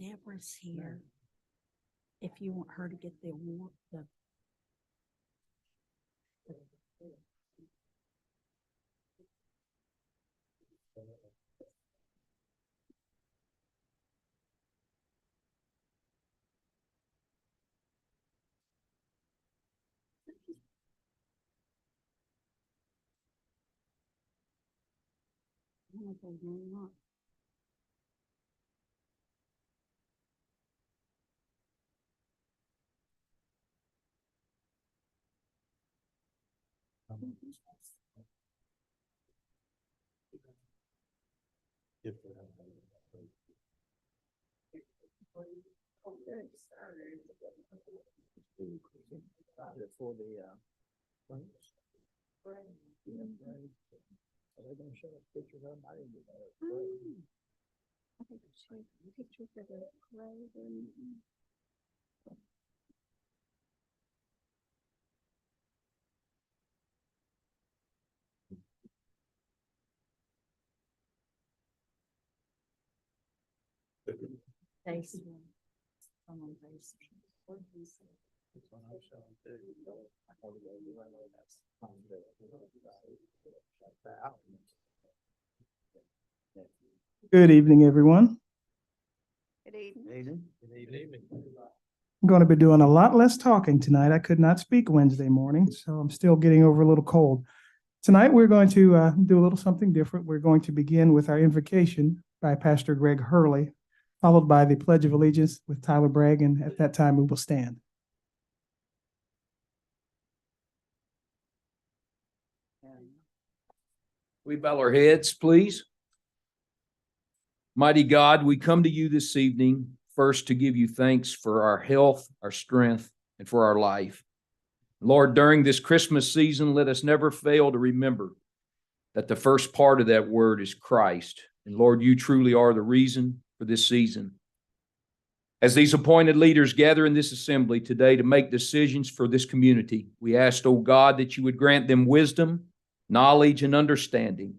Deborah's here. If you want her to get the award, For the are they gonna show us pictures of them? I didn't do that. I think it's pictures of the grave and face. Someone face. What did you say? That's what I'm showing too. I want to go do one of that's Good evening, everyone. Good evening. Good evening. I'm going to be doing a lot less talking tonight. I could not speak Wednesday morning, so I'm still getting over a little cold. Tonight, we're going to do a little something different. We're going to begin with our invocation by Pastor Greg Hurley, followed by the Pledge of Allegiance with Tyler Bragg, and at that time, we will stand. We bow our heads, please. Mighty God, we come to you this evening first to give you thanks for our health, our strength, and for our life. Lord, during this Christmas season, let us never fail to remember that the first part of that word is Christ. And Lord, you truly are the reason for this season. As these appointed leaders gather in this assembly today to make decisions for this community, we ask, oh God, that you would grant them wisdom, knowledge, and understanding.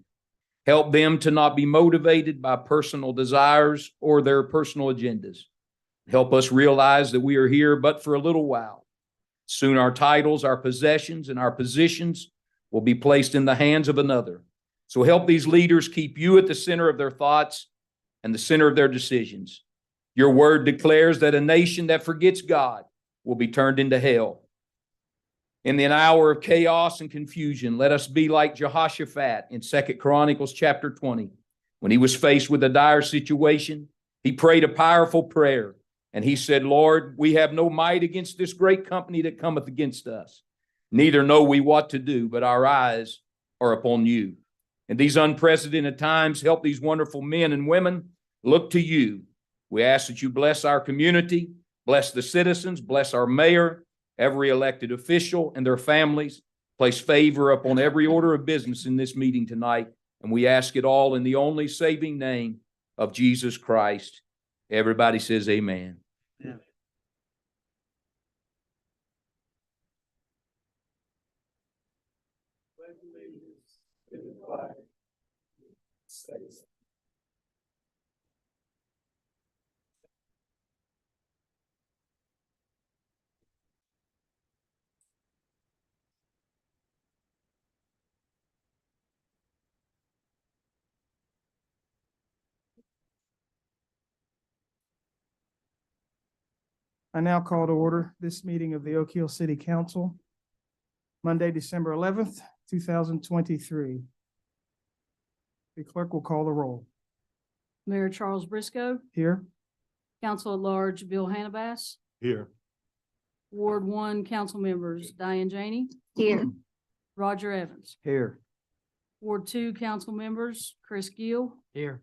Help them to not be motivated by personal desires or their personal agendas. Help us realize that we are here but for a little while. Soon our titles, our possessions, and our positions will be placed in the hands of another. So help these leaders keep you at the center of their thoughts and the center of their decisions. Your word declares that a nation that forgets God will be turned into hell. In an hour of chaos and confusion, let us be like Jehoshaphat in 2 Chronicles chapter 20. When he was faced with a dire situation, he prayed a powerful prayer. And he said, Lord, we have no might against this great company that cometh against us. Neither know we what to do, but our eyes are upon you. In these unprecedented times, help these wonderful men and women look to you. We ask that you bless our community, bless the citizens, bless our mayor, every elected official and their families. Place favor upon every order of business in this meeting tonight. And we ask it all in the only saving name of Jesus Christ. Everybody says amen. Yeah. I now call to order this meeting of the Oak Hill City Council, Monday, December 11th, 2023. The clerk will call the roll. Mayor Charles Briscoe, Here. Council at Large Bill Hannibas, Here. Ward 1 Council Members Diane Janey, Here. Roger Evans, Here. Ward 2 Council Members Chris Gill, Here.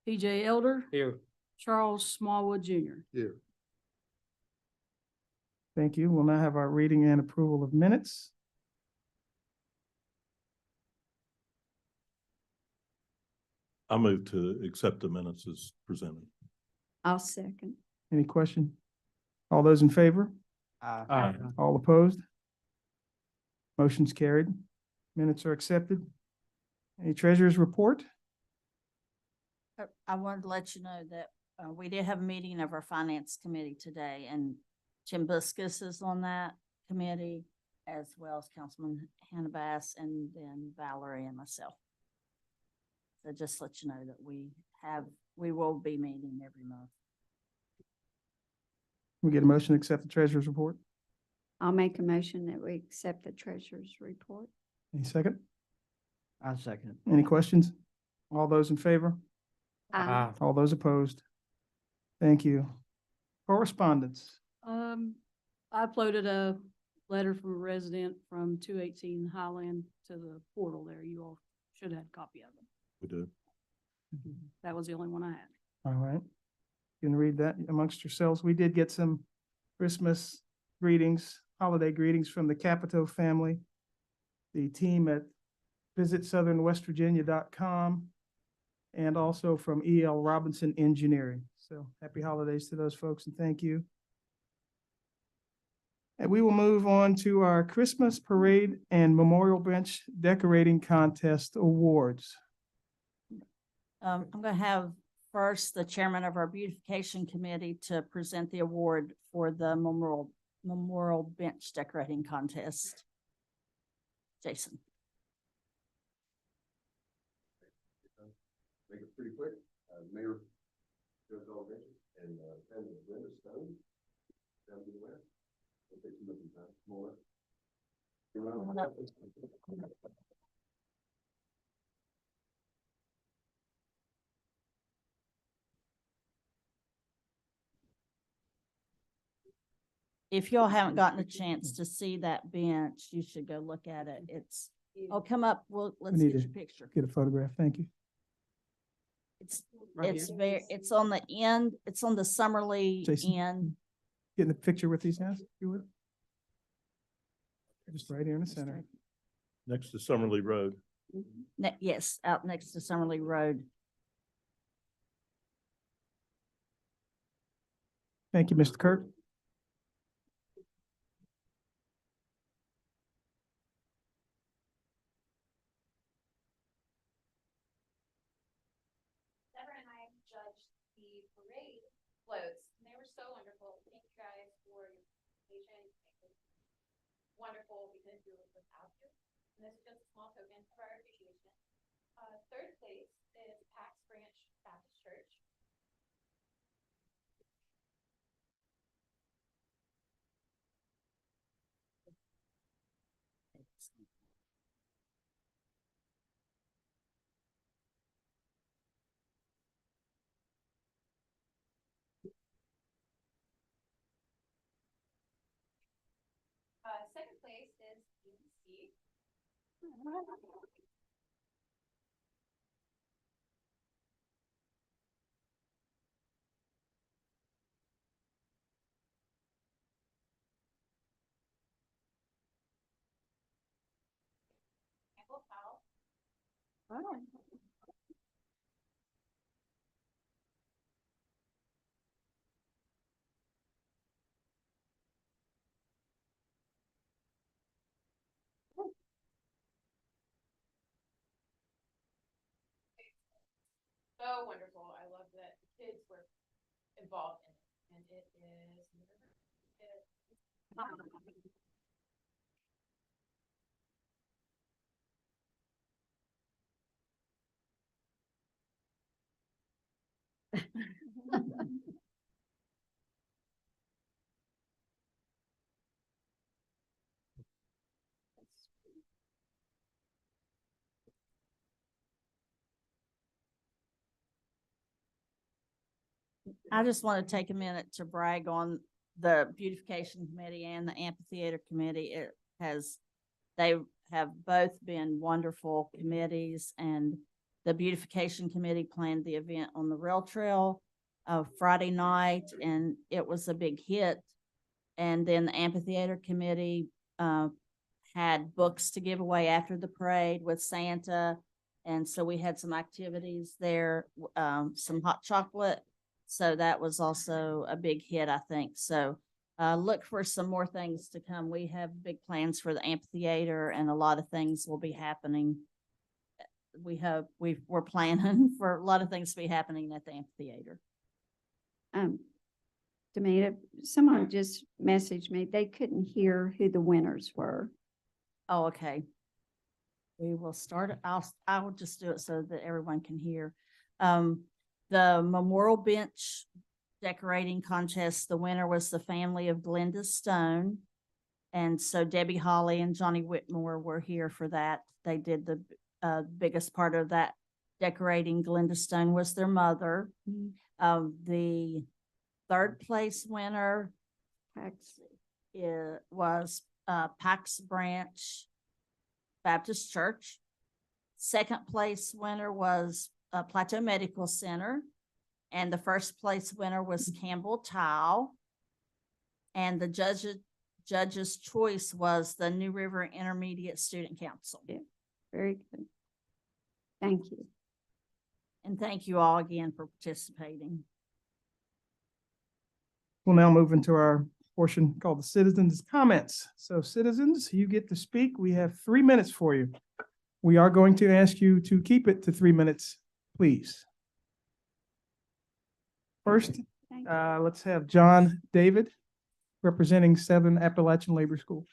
PJ Elder, Here. Charles Smallwood Jr. Here. Thank you. We'll now have our reading and approval of minutes. I move to accept the minutes as presented. I'll second. Any question? All those in favor? Aye. All opposed? Motion's carried. Minutes are accepted. Any treasurer's report? I wanted to let you know that we did have a meeting of our finance committee today, and Jim Buskus is on that committee, as well as Councilman Hannah Bass, and then Valerie and myself. So just let you know that we will be meeting every month. We get a motion to accept the treasurer's report. I'll make a motion that we accept the treasurer's report. Any second? I second. Any questions? All those in favor? All those opposed? Thank you. Correspondence. I uploaded a letter from a resident from 218 Highland to the portal there. You all should have had a copy of it. We do. That was the only one I had. All right. You can read that amongst yourselves. We did get some Christmas greetings, holiday greetings from the Capito family, the team at visitsouthernwestvirginia.com, and also from E.L. Robinson Engineering. So happy holidays to those folks and thank you. And we will move on to our Christmas parade and Memorial Bench Decorating Contest Awards. I'm going to have first the chairman of our beautification committee to present the award for the Memorial Bench Decorating Contest. Jason. Make it pretty quick. Mayor Joe Delaventure and Senator Brenda Stone down to the west. We'll take some of the time. More. Come on up. If y'all haven't gotten a chance to see that bench, you should go look at it. Come up. Let's need get to your picture. Get a photograph. Thank you. It's on the end, it's on the Summerlee Jason. end. Getting a picture with these guys, if you would. Just right here in the center. Next to Summerlee Road. Yes, out next to Summerlee Road. Thank you, Mr. Kirk. Deborah and I judged the parade floats, and they were so wonderful. Thank you guys for your participation. It was wonderful because we were without you. And this is just a small token of our appreciation. Third place is Pax Branch Baptist Church. Second place is UC. Michael Powell. So wonderful. I love that the kids were involved in it, and it is. I just want to take a minute to brag on the beautification committee and the amphitheater committee. They have both been wonderful committees, and the beautification committee planned the event on the rail trail Friday night, and it was a big hit. And then the amphitheater committee had books to give away after the parade with Santa. And so we had some activities there, some hot chocolate. So that was also a big hit, I think. So look for some more things to come. We have big plans for the amphitheater and a lot of things will be happening. We're planning for a lot of things to be happening at the amphitheater. Demita, someone just messaged me. They couldn't hear who the winners were. Oh, okay. We will start, I will just do it so that everyone can hear. The memorial bench decorating contest, the winner was the family of Glenda Stone. And so Debbie Holly and Johnny Whitmore were here for that. They did the biggest part of that decorating. Glenda Stone was their mother. The third place winner was Pax Branch Baptist Church. Second place winner was Plateau Medical Center. And the first place winner was Campbell Tile. And the judge's choice was the New River Intermediate Student Council. Yeah. Very good. Thank you. And thank you all again for participating. We'll now move into our portion called the citizens' comments. So citizens, you get to speak. We have 3 minutes for you. We are going to ask you to keep it to 3 minutes, please. First, Thank you. let's have John David representing 7 Appalachian Labor School.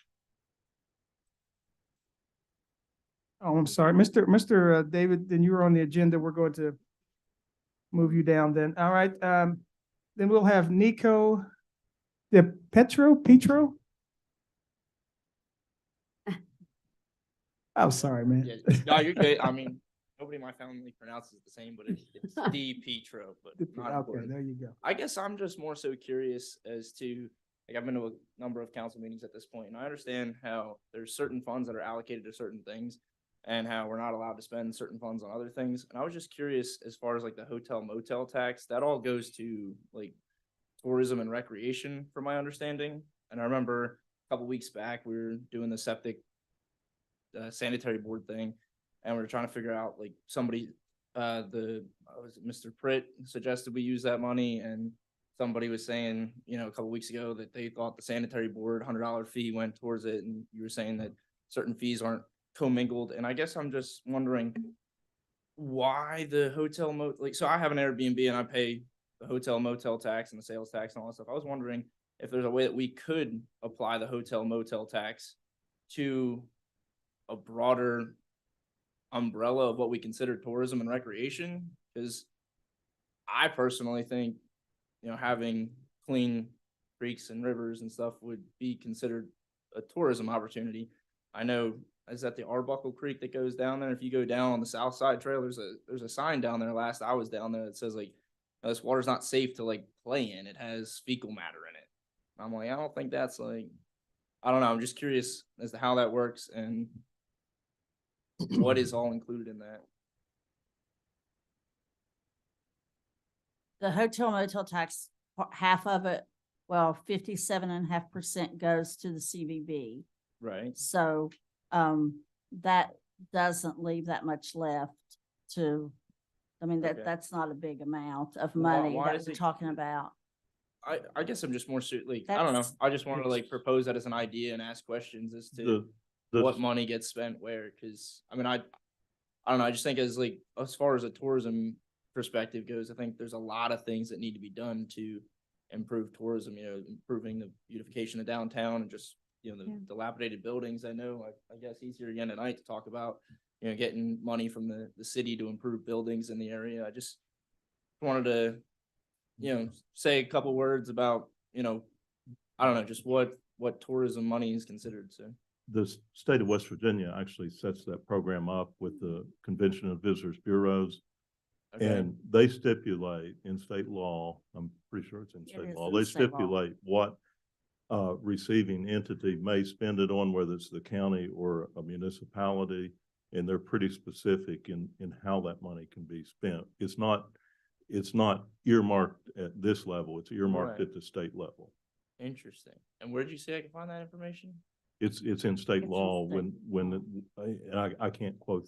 Oh, I'm sorry, Mr. David, then you were on the agenda. We're going to move you down then. All right, then we'll have Nico Petro? I'm sorry, man. Yeah, no, you're good. I mean, nobody in my family pronounces it the same, but it's Petro, but not Okay, important. there you go. I guess I'm just more so curious as to, like, I've been to a number of council meetings at this point, and I understand how there's certain funds that are allocated to certain things and how we're not allowed to spend certain funds on other things. And I was just curious, as far as like the hotel motel tax, that all goes to like tourism and recreation, from my understanding. And I remember a couple weeks back, we were doing the septic sanitary board thing, and we were trying to figure out, like, somebody, was it Mr. Pritt suggested we use that money, and somebody was saying, a couple weeks ago that they thought the sanitary board $100 fee went towards it, and you were saying that certain fees aren't commingled. And I guess I'm just wondering why the hotel so I have an Airbnb and I pay the hotel motel tax and the sales tax and all that stuff. I was wondering if there's a way that we could apply the hotel motel tax to a broader umbrella of what we consider tourism and recreation. Because I personally think, having clean creeks and rivers and stuff would be considered a tourism opportunity. I know, is that the Arbuckle Creek that goes down there? If you go down on the South Side Trail, there's a sign down there last I was down there that says, like, this water's not safe to like play in. It has fecal matter in it. And I'm like, I don't think that's like, I don't know. I'm just curious as to how that works and what is all included in that. The hotel motel tax, half of it, 57.5% goes to the CVB. Right. So, that doesn't leave that much left to, Okay. that's not a big amount of Why- money why that does we're it- talking about. I guess I'm just more like, I don't know. That's- I just want to like propose that as an idea and ask questions as to The, what money gets spent where. Cause I mean, I don't know. I just think as far as a tourism perspective goes, I think there's a lot of things that need to be done to improve tourism, improving the beautification of downtown and just, the Yeah. dilapidated buildings. I know, I guess he's here again tonight to talk about, getting money from the city to improve buildings in the area. I just wanted to, say a couple words about, I don't know, just what tourism money is considered. So. the state of West Virginia actually sets that program up with the Convention of Visitors Bureaus. Okay. And they stipulate in state law, I'm pretty sure it's in It state is law, in they state law. stipulate what receiving entity may spend it on, whether it's the county or a municipality. And they're pretty specific in how that money can be spent. It's not earmarked at this level, it's earmarked Right. at the state level. Interesting. And where did you say I can find that information? It's in state It's in law state and I can't quote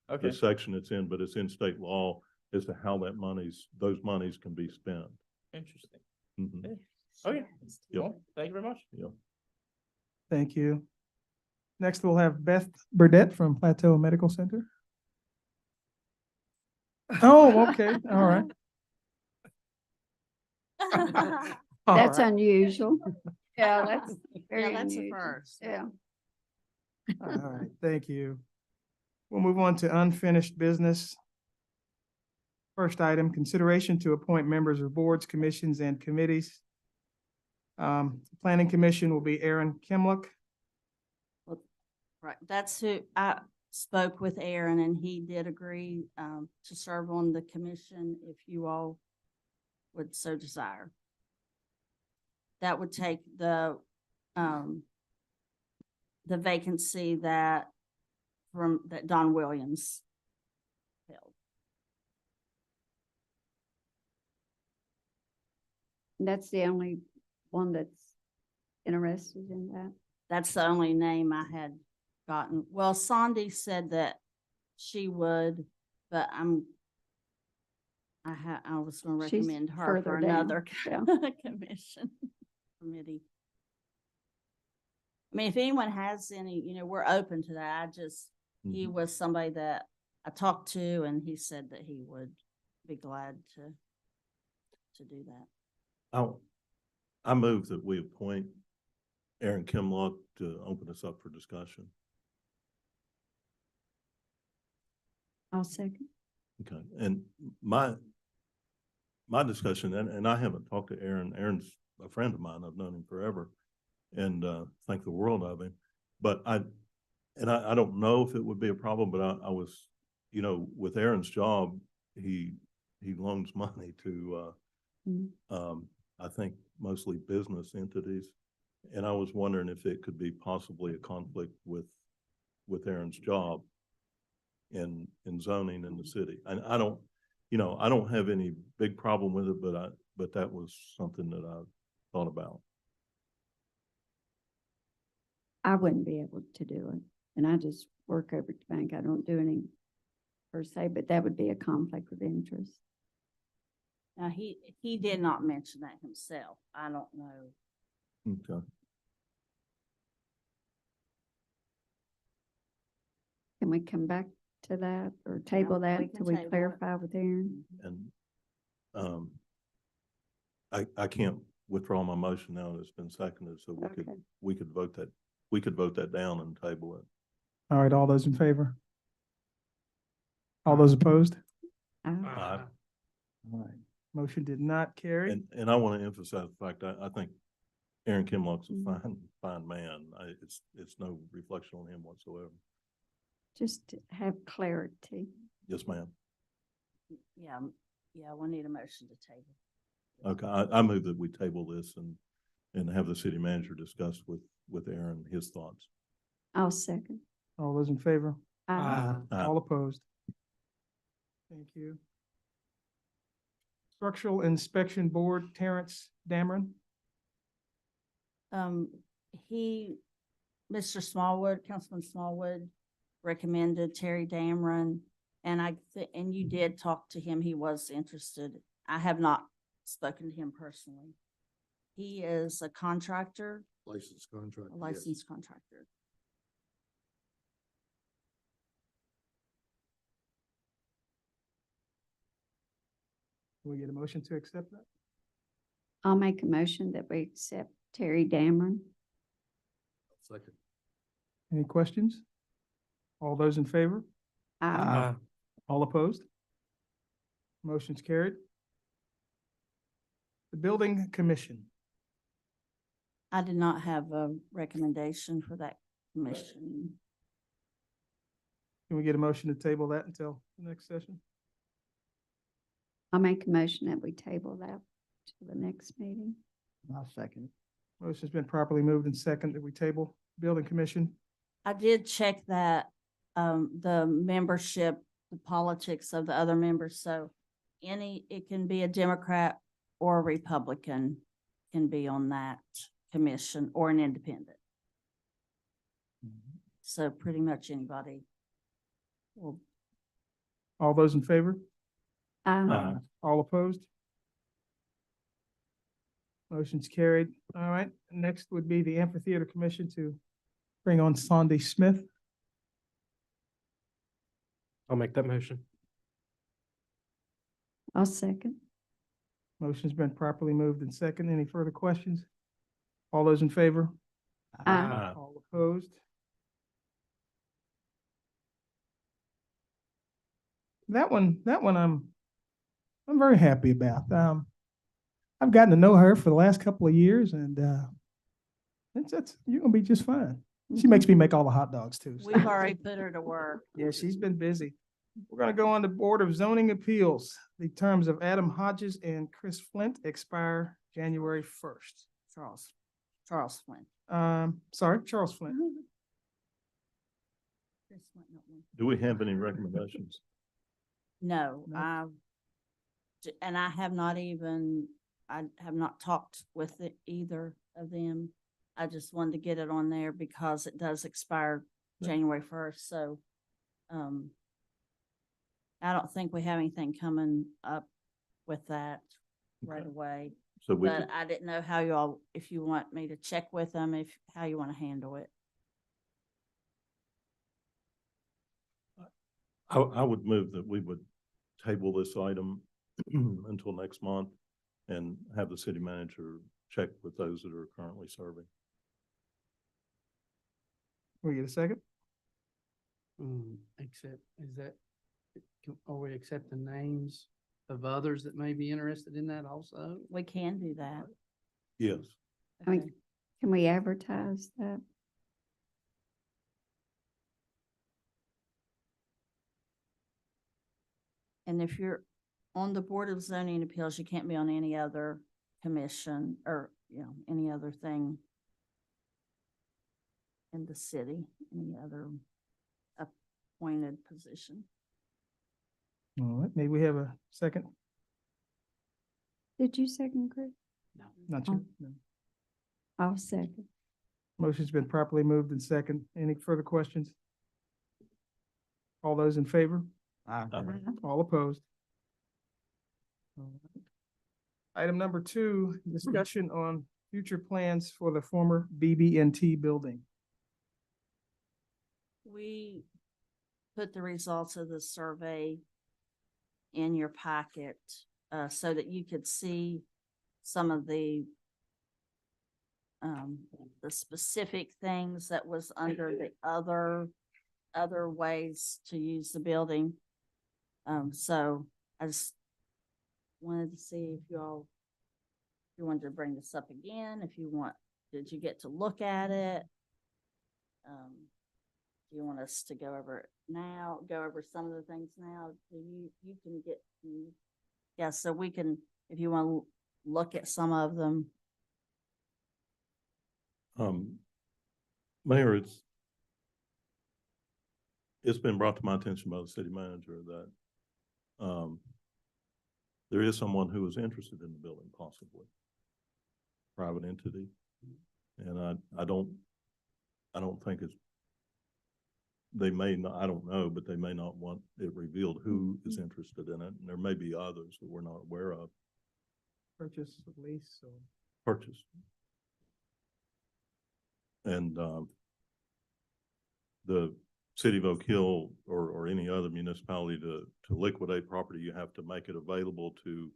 Okay. the section it's in, but it's in state law as to how those monies can be spent. Interesting. Mhm. Okay. Okay. Yep. Well, thank you very much. Thank you. Next, we'll have Beth Burdette from Plateau Medical Center. Oh, okay, all right. All That's right. unusual. Yeah, that's very Yeah, that's a unusual. first. Yeah. All right, thank you. We'll move on to unfinished business. First item, consideration to appoint members of boards, commissions, and committees. Planning Commission will be Aaron Kimlock. Right, that's who, I spoke with Aaron and he did agree, to serve on the commission if you all would so desire. That would take the vacancy that Don Williams held. That's the only one that's interested in that. That's the only name I had gotten. Well, Sandy said that she would, but I was gonna She's recommend her further for down, another yeah. commission committee. I mean, if anyone has any, we're open to that. He Mhm. was somebody that I talked to and he said that he would be glad to do that. I move that we appoint Aaron Kimlock to open us up for discussion. I'll second. Okay, and my discussion, and I haven't talked to Aaron. Aaron's a friend of mine. I've known him forever and think the world of him. But I don't know if it would be a problem, but I was, with Aaron's job, he loans money to I think mostly business entities. And I was wondering if it could be possibly a conflict with Aaron's job in zoning in the city. And I don't have any big problem with it, but that was something that I thought about. I wouldn't be able to do it. And I just work over at the bank. I don't do any per se, but that would be a conflict of interest. Now, he did not mention that himself. I don't know. Okay. Can we come back to that or table we that can till we table it. clarify with Aaron? And I can't withdraw my motion now that it's been seconded, so Okay. we could vote that down and table it. All right, all those in favor? All those opposed? Aye. All right, motion did not carry. And I want to emphasize the fact I think Aaron Kimlock's a fine man. It's no reflection on him whatsoever. Just to have clarity. Yes, ma'am. Yeah, we'll need a motion to table. Okay, I move that we table this and have the city manager discuss with Aaron his thoughts. I'll second. All those in favor? Aye. All opposed? Thank you. Structural Inspection Board, Terrence Dameron. Mr. Smallwood, Councilman Smallwood recommended Terry Dameron. And and you did talk to him. He was interested. I have not spoken to him personally. He is a contractor, Licensed contract. a licensed contractor. Can we get a motion to accept that? I'll make a motion that we accept Terry Dameron. Second. Any questions? All those in favor? Aye. All opposed? Motion's carried. The Building Commission. I did not have a recommendation for that commission. Can we get a motion to table that until the next session? I'll make a motion that we table that to the next meeting. I'll second. Motion's been properly moved and seconded that we table Building Commission. I did check that, the membership, the politics of the other members, so it can be a Democrat or a Republican can be on that commission or an independent. So pretty much anybody will. All those in favor? Aye. All opposed? Motion's carried. All right, next would be the Amphitheater Commission to bring on Sandy Smith. I'll make that motion. I'll second. Motion's been properly moved and second. Any further questions? All those in favor? Aye. All opposed? That one I'm very happy about. I've gotten to know her for the last couple of years and, you're gonna be just fine. She makes me make all the hot dogs too. so- We've already put her to work. Yeah, she's been busy. We're gonna go on to Board of Zoning Appeals. The terms of Adam Hodges and Chris Flint expire January 1st. Charles Flynn. Sorry, Charles Flint. Chris Flint, not one. Do we have any recommendations? No, No. and I have not talked with either of them. I just wanted to get it on there because it does expire Yeah. January 1st, so, I don't think we have anything coming up with that right Okay. away. So we But could, I didn't know how y'all, if you want me to check with them, how you want to handle it. I would move that we would table this item until next month and have the city manager check with those that are currently serving. Will you get a second? Except, are we accepting names of others that may be interested in that also? We can do that. Yes. I mean, Okay. can we advertise that? And if you're on the Board of Zoning Appeals, you can't be on any other commission or, any other thing in the city, any other appointed position. All right, maybe we have a second? Did you second, Chris? Not you? Oh. No. I'll second. Motion's been properly moved and second. Any further questions? All those in favor? All opposed? All right. Item number 2, discussion on future plans for the former BB&T building. We put the results of the survey in your packet, so that you could see some of the specific things that was under the other ways to use the building. So I just wanted to see if you wanted to bring this up again, did you get to look at it? Do you want us to go over it now, go over some of the things now? You can get, yeah, so we can, if you want to look at some of them. Mayor, it's been brought to my attention by the city manager that there is someone who is interested in the building, possibly. Private entity. And I don't think they may not, I don't know, but they may not want it revealed who is interested in it. And there may be others that we're not aware of. Purchase, lease, or? Purchase. And the city of Oak Hill or any other municipality to liquidate property, you have to make it available to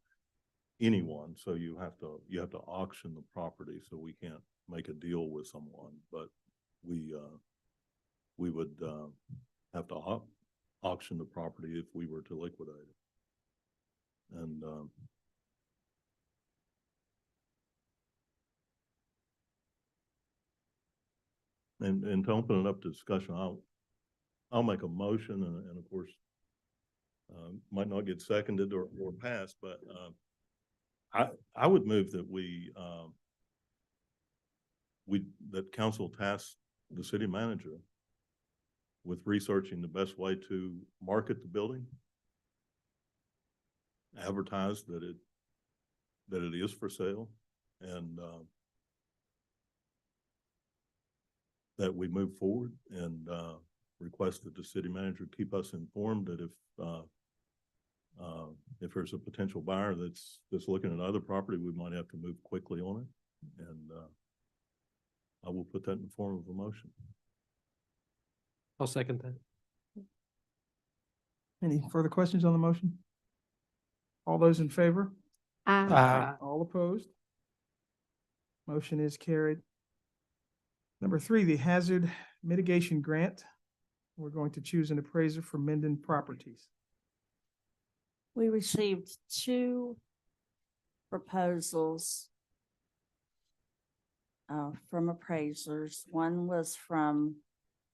anyone. So you have to auction the property. So we can't make a deal with someone, but we would have to auction the property if we were to liquidate it. And to open it up to discussion, I'll make a motion and of course, might not get seconded or passed, but, I would move that that council task the city manager with researching the best way to market the building, advertise that it is for sale, and, that we move forward and request that the city manager keep us informed that If there's a potential buyer that's looking at other property, we might have to move quickly on it. And, I will put that in the form of a motion. I'll second that. Any further questions on the motion? All those in favor? All opposed? Motion is carried. Number 3, the hazard mitigation grant. We're going to choose an appraiser for Minden Properties. We received 2 proposals from appraisers. One was from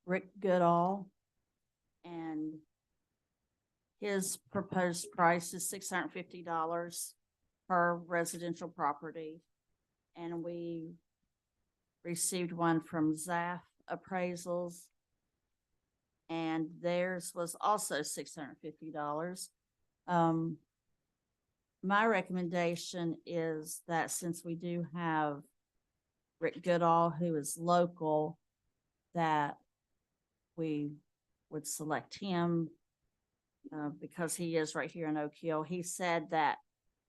Rick Goodall, and his proposed price is $650 per residential property. And we received one from Zaff Appraisals, and theirs was also $650. My recommendation is that since we do have Rick Goodall, who is local, that we would select him because he is right here in Oak Hill. He said that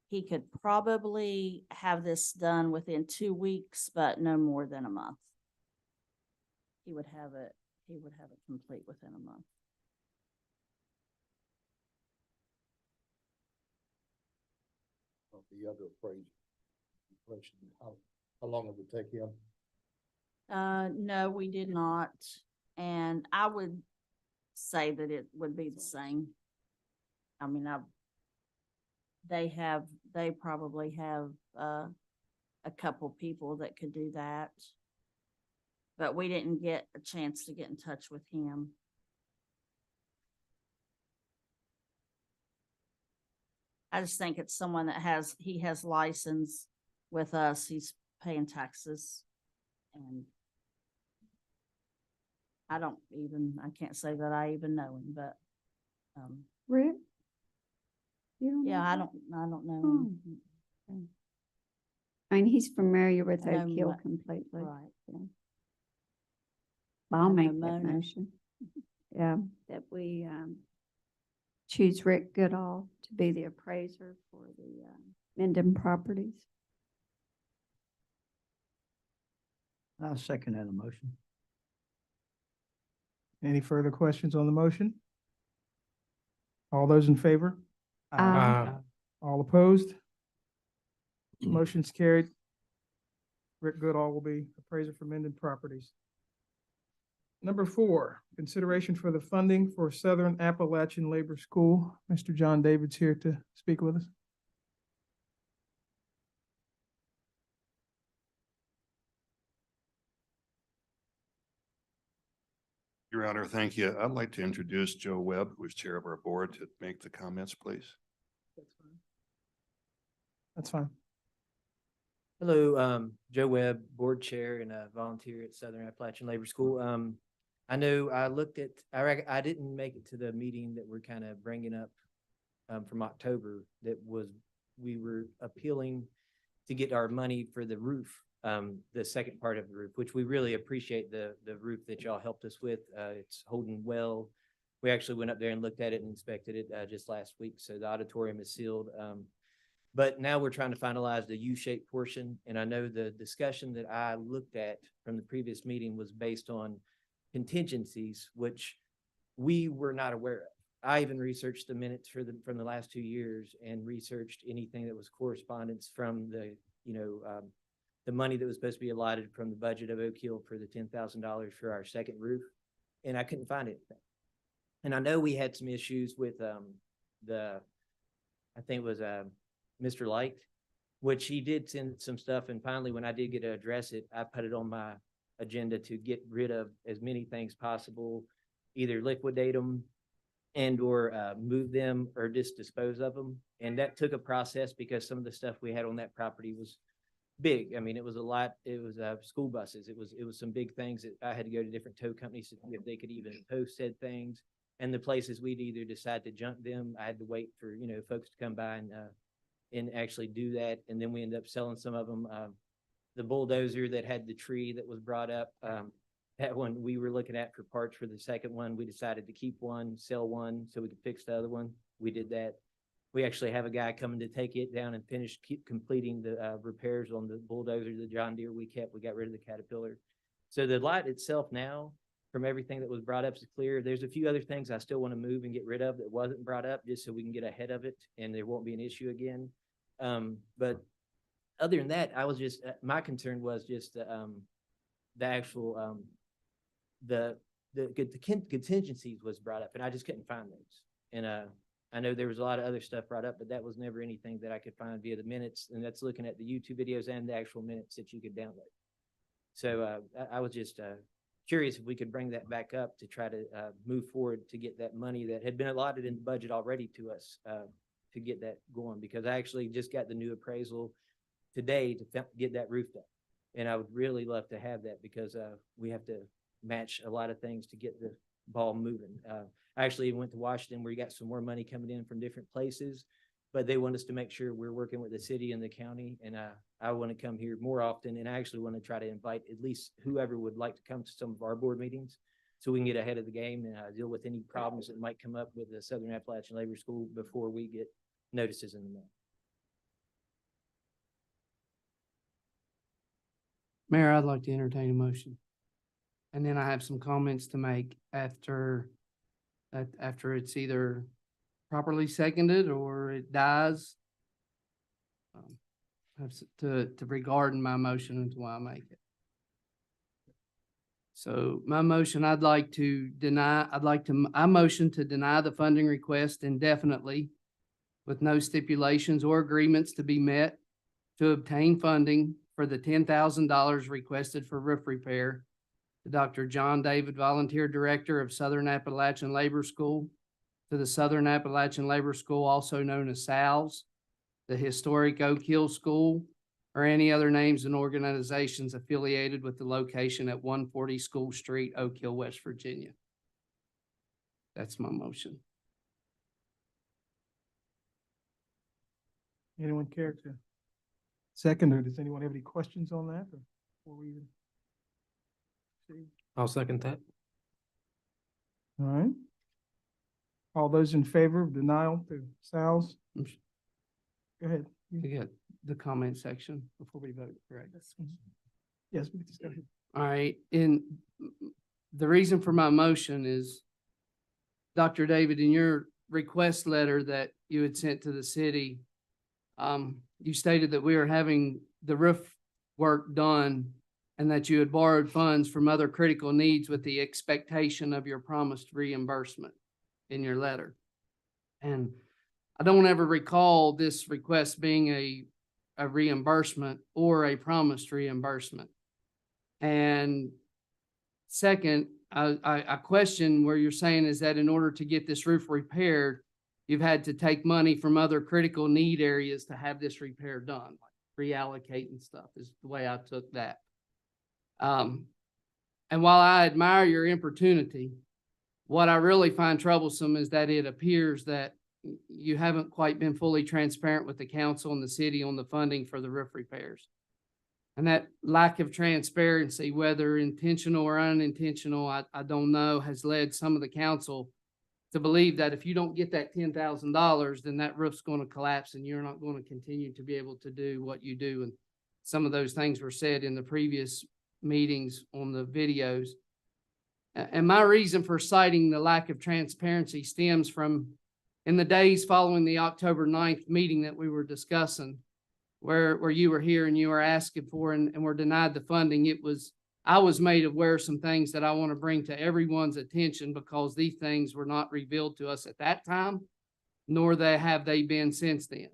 he could probably have this done within 2 weeks, but no more than a month. He would have it complete within a month. The other appraisal, how long would it take him? No, we did not. And I would say that it would be the same. I mean, they probably have, a couple people that could do that. But we didn't get a chance to get in touch with him. I just think it's someone that he has license with us, he's paying taxes, and I can't say that I even know him, but, Rick? You don't yeah, know I him? don't know him. I mean, he's familiar with I know Oak Hill Mo- completely. Right. Well, I'll I know make that Mona. motion. Yeah, that we, choose Rick Goodall to be the appraiser for the, Minden Properties. I'll second that motion. Any further questions on the motion? All those in favor? All opposed? Motion's carried. Rick Goodall will be appraiser for Minden Properties. Number 4, consideration for the funding for Southern Appalachian Labor School. Mr. John David's here to speak with us. Your Honor, thank you. I'd like to introduce Joe Webb, who is chair of our board, to make the comments, please. That's fine. Hello, Joe Webb, board chair and a volunteer at Southern Appalachian Labor School. I know I didn't make it to the meeting that we're kind of bringing up from October. We were appealing to get our money for the roof, the second part of the roof, which we really appreciate the roof that y'all helped us with. It's holding well. We actually went up there and looked at it and inspected it just last week. So the auditorium is sealed. But now we're trying to finalize the U-shaped portion. And I know the discussion that I looked at from the previous meeting was based on contingencies, which we were not aware of. I even researched the minutes from the last 2 years and researched anything that was correspondence from the money that was supposed to be allotted from the budget of Oak Hill for the $10,000 for our second roof. And I couldn't find anything. And I know we had some issues with I think it was Mr. Light, which he did send some stuff. And finally, when I did get to address it, I put it on my agenda to get rid of as many things possible, either liquidate them and or move them or just dispose of them. And that took a process because some of the stuff we had on that property was big. I mean, it was a lot. It was school buses. It was some big things that I had to go to different tow companies to see if they could even post said things. And the places we'd either decide to junk them, I had to wait for, folks to come by and actually do that. And then we ended up selling some of them. The bulldozer that had the tree that was brought up, that one we were looking at for parts for the second one. We decided to keep one, sell one so we could fix the other one. We did that. We actually have a guy coming to take it down and finish completing the repairs on the bulldozer, the John Deere we kept. We got rid of the Caterpillar. So the light itself now, from everything that was brought up, is clear. There's a few other things I still want to move and get rid of that wasn't brought up, just so we can get ahead of it and there won't be an issue again. But other than that, I was just, my concern was just the actual, the contingencies was brought up, and I just couldn't find those. And I know there was a lot of other stuff brought up, but that was never anything that I could find via the minutes, and that's looking at the YouTube videos and the actual minutes that you could download. So I was just curious if we could bring that back up to try to move forward to get that money that had been allotted in the budget already to us to get that going, because I actually just got the new appraisal today to get that roof done. And I would really love to have that, because we have to match a lot of things to get the ball moving. I actually went to Washington, where you got some more money coming in from different places, but they want us to make sure we're working with the city and the county. And I want to come here more often, and I actually want to try to invite at least whoever would like to come to some of our board meetings, so we can get ahead of the game and deal with any problems that might come up with the Southern Appalachian Labor School before we get notices in the mail. Mayor, I'd like to entertain a motion. And then I have some comments to make after it's either properly seconded or it dies. To regard my motion until I make it. So my motion, I motion to deny the funding request indefinitely with no stipulations or agreements to be met to obtain funding for the $10,000 requested for roof repair to Dr. John David, Volunteer Director of Southern Appalachian Labor School, to the Southern Appalachian Labor School, also known as SALS, the Historic Oak Hill School, or any other names and organizations affiliated with the location at 140 School Street, Oak Hill, West Virginia. That's my motion. Anyone care to second, or does anyone have any questions on that before we even see? I'll second that. All right. All those in favor of denial to Sal's? Go ahead. You got the comment section before we vote, correct? Yes, we can just go ahead. All right, and the reason for my motion is, Dr. David, in your request letter that you had sent to the city, you stated that we are having the roof work done and that you had borrowed funds from other critical needs with the expectation of your promised reimbursement in your letter. And I don't ever recall this request being a reimbursement or a promised reimbursement. And second, I question where you're saying is that in order to get this roof repaired, you've had to take money from other critical need areas to have this repair done, like reallocating stuff is the way I took that. And while I admire your importunity, what I really find troublesome is that it appears that you haven't quite been fully transparent with the council and the city on the funding for the roof repairs. And that lack of transparency, whether intentional or unintentional, I don't know, has led some of the council to believe that if you don't get that $10,000, then that roof's going to collapse and you're not going to continue to be able to do what you do. And some of those things were said in the previous meetings on the videos. And my reason for citing the lack of transparency stems from in the days following the October 9th meeting that we were discussing, where you were here and you were asking for and were denied the funding. I was made aware of some things that I want to bring to everyone's attention, because these things were not revealed to us at that time, nor have they been since then.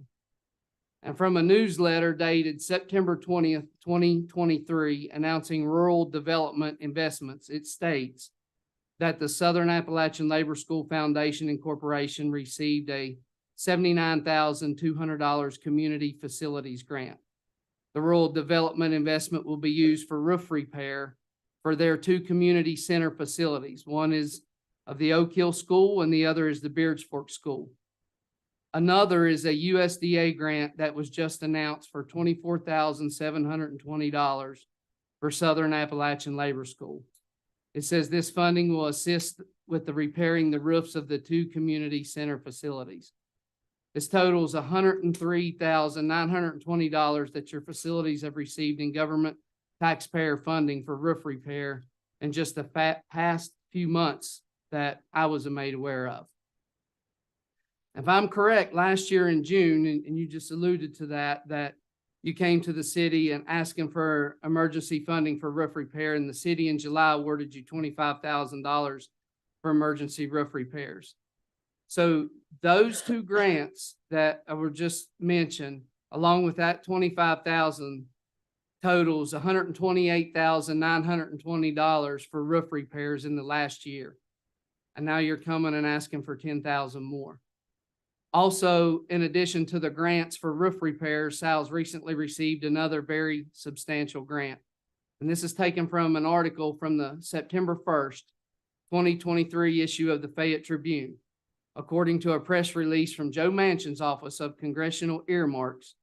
And from a newsletter dated September 20th, 2023, announcing rural development investments, it states that the Southern Appalachian Labor School Foundation Incorporation received a $79,200 community facilities grant. The rural development investment will be used for roof repair for their two community center facilities. One is of the Oak Hill School and the other is the Beards Fork School. Another is a USDA grant that was just announced for $24,720 for Southern Appalachian Labor School. It says this funding will assist with the repairing the roofs of the two community center facilities. This totals $103,920 that your facilities have received in government taxpayer funding for roof repair in just the past few months that I was made aware of. If I'm correct, last year in June, and you just alluded to that you came to the city and asking for emergency funding for roof repair, and the city in July awarded you $25,000 for emergency roof repairs. So those two grants that were just mentioned, along with that 25,000, totals $128,920 for roof repairs in the last year. And now you're coming and asking for 10,000 more. Also, in addition to the grants for roof repairs, Sal's recently received another very substantial grant. And this is taken from an article from the September 1st, 2023 issue of the Fayette Tribune. According to a press release from Joe Manchin's Office of Congressional Earmarks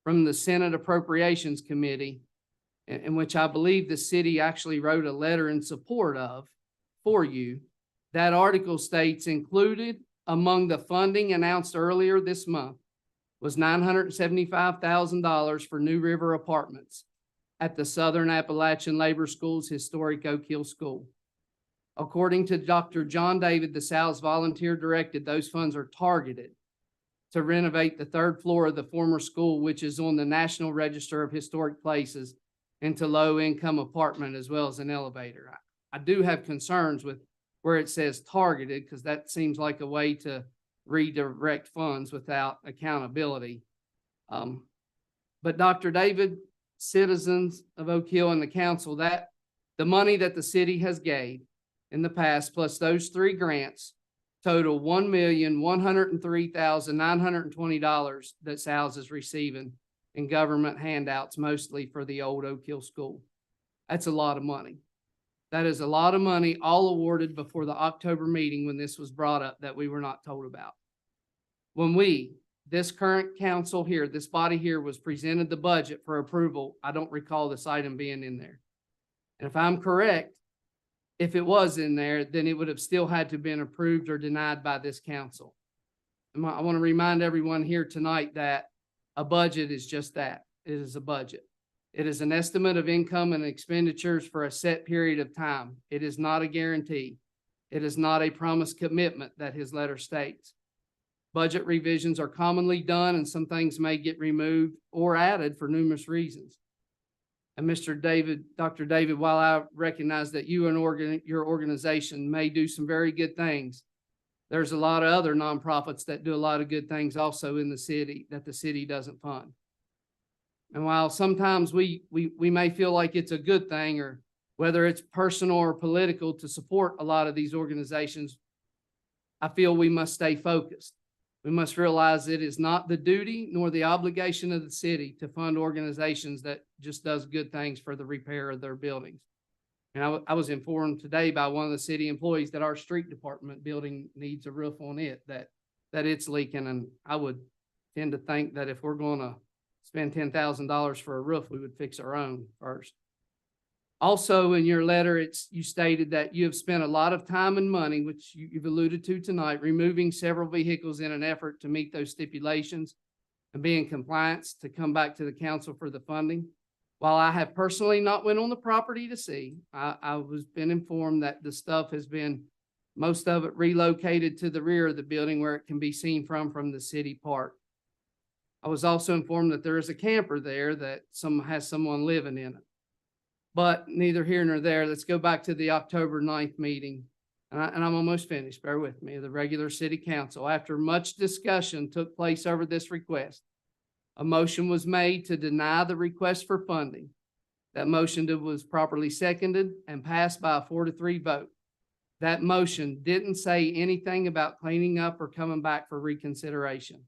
from the Senate Appropriations Committee, in which I believe the city actually wrote a letter in support of for you, that article states included among the funding announced earlier this month was $975,000 for New River Apartments at the Southern Appalachian Labor School's historic Oak Hill School. According to Dr. John David, the Sal's volunteer directed, those funds are targeted to renovate the third floor of the former school, which is on the National Register of Historic Places, into low-income apartment as well as an elevator. I do have concerns with where it says targeted, because that seems like a way to redirect funds without accountability. But Dr. David, citizens of Oak Hill and the council, that the money that the city has gave in the past, plus those three grants, total $1,103,920 that Sal's is receiving in government handouts, mostly for the old Oak Hill School. That's a lot of money. That is a lot of money, all awarded before the October meeting when this was brought up that we were not told about. When this current council here, this body here, was presented the budget for approval, I don't recall this item being in there. And if I'm correct, if it was in there, then it would have still had to have been approved or denied by this council. I want to remind everyone here tonight that a budget is just that. It is a budget. It is an estimate of income and expenditures for a set period of time. It is not a guarantee. It is not a promised commitment that his letter states. Budget revisions are commonly done, and some things may get removed or added for numerous reasons. And Dr. David, while I recognize that you and your organization may do some very good things, there's a lot of other nonprofits that do a lot of good things also in the city that the city doesn't fund. And while sometimes we may feel like it's a good thing, or whether it's personal or political, to support a lot of these organizations, I feel we must stay focused. We must realize it is not the duty nor the obligation of the city to fund organizations that just does good things for the repair of their buildings. And I was informed today by one of the city employees that our street department building needs a roof on it, that it's leaking. And I would tend to think that if we're going to spend $10,000 for a roof, we would fix our own first. Also, in your letter, you stated that you have spent a lot of time and money, which you've alluded to tonight, removing several vehicles in an effort to meet those stipulations and be in compliance to come back to the council for the funding. While I have personally not went on the property to see, I was been informed that the stuff has been, most of it, relocated to the rear of the building where it can be seen from the city park. I was also informed that there is a camper there that has someone living in it. But neither here nor there. Let's go back to the October 9th meeting. And I'm almost finished, bear with me. The regular city council, after much discussion took place over this request, a motion was made to deny the request for funding. That motion was properly seconded and passed by a 4-3 vote. That motion didn't say anything about cleaning up or coming back for reconsideration.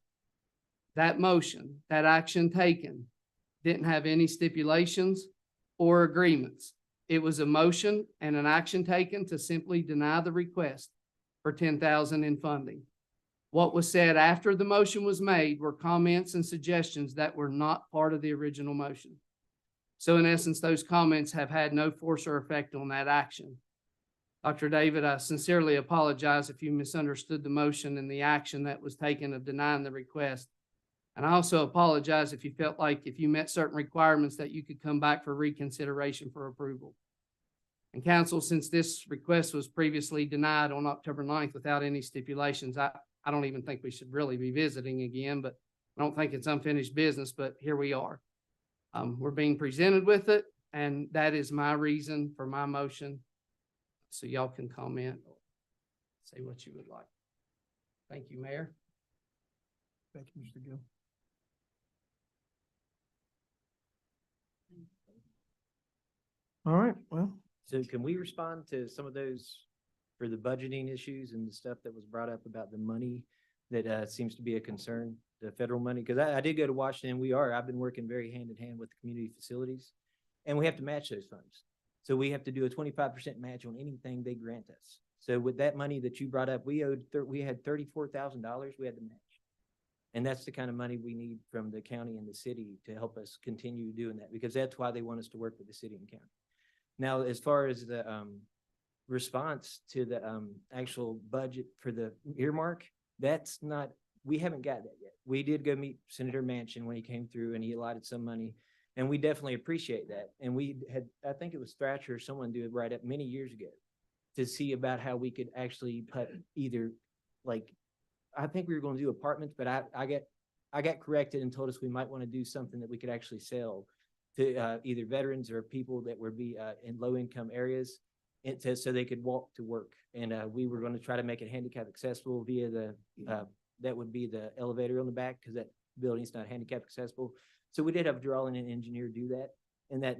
That motion, that action taken, didn't have any stipulations or agreements. It was a motion and an action taken to simply deny the request for $10,000 in funding. What was said after the motion was made were comments and suggestions that were not part of the original motion. So in essence, those comments have had no force or effect on that action. Dr. David, I sincerely apologize if you misunderstood the motion and the action that was taken of denying the request. And I also apologize if you felt like if you met certain requirements that you could come back for reconsideration for approval. And council, since this request was previously denied on October 9th without any stipulations, I don't even think we should really be visiting again, but I don't think it's unfinished business, but here we are. We're being presented with it, and that is my reason for my motion. So y'all can comment or say what you would like. Thank you, Mayor. Thank you, Mr. Gill. All right, well, So can we respond to some of those for the budgeting issues and the stuff that was brought up about the money that seems to be a concern, the federal money? Because I did go to Washington. I've been working very hand in hand with the community facilities, and we have to match those funds. So we have to do a 25% match on anything they grant us. So with that money that you brought up, we had $34,000 we had to match. And that's the kind of money we need from the county and the city to help us continue doing that, because that's why they want us to work with the city and county. Now, as far as the response to the actual budget for the earmark, we haven't got that yet. We did go meet Senator Manchin when he came through, and he allotted some money, and we definitely appreciate that. And we had, I think it was Thrasher or someone do it right up many years ago to see about how we could actually put either, like, I think we were going to do apartments, but I got corrected and told us we might want to do something that we could actually sell to either veterans or people that would be in low income areas, so they could walk to work. And we were going to try to make it handicap accessible via that would be the elevator on the back, because that building's not handicap accessible. So we did have a drawing and engineer do that. And that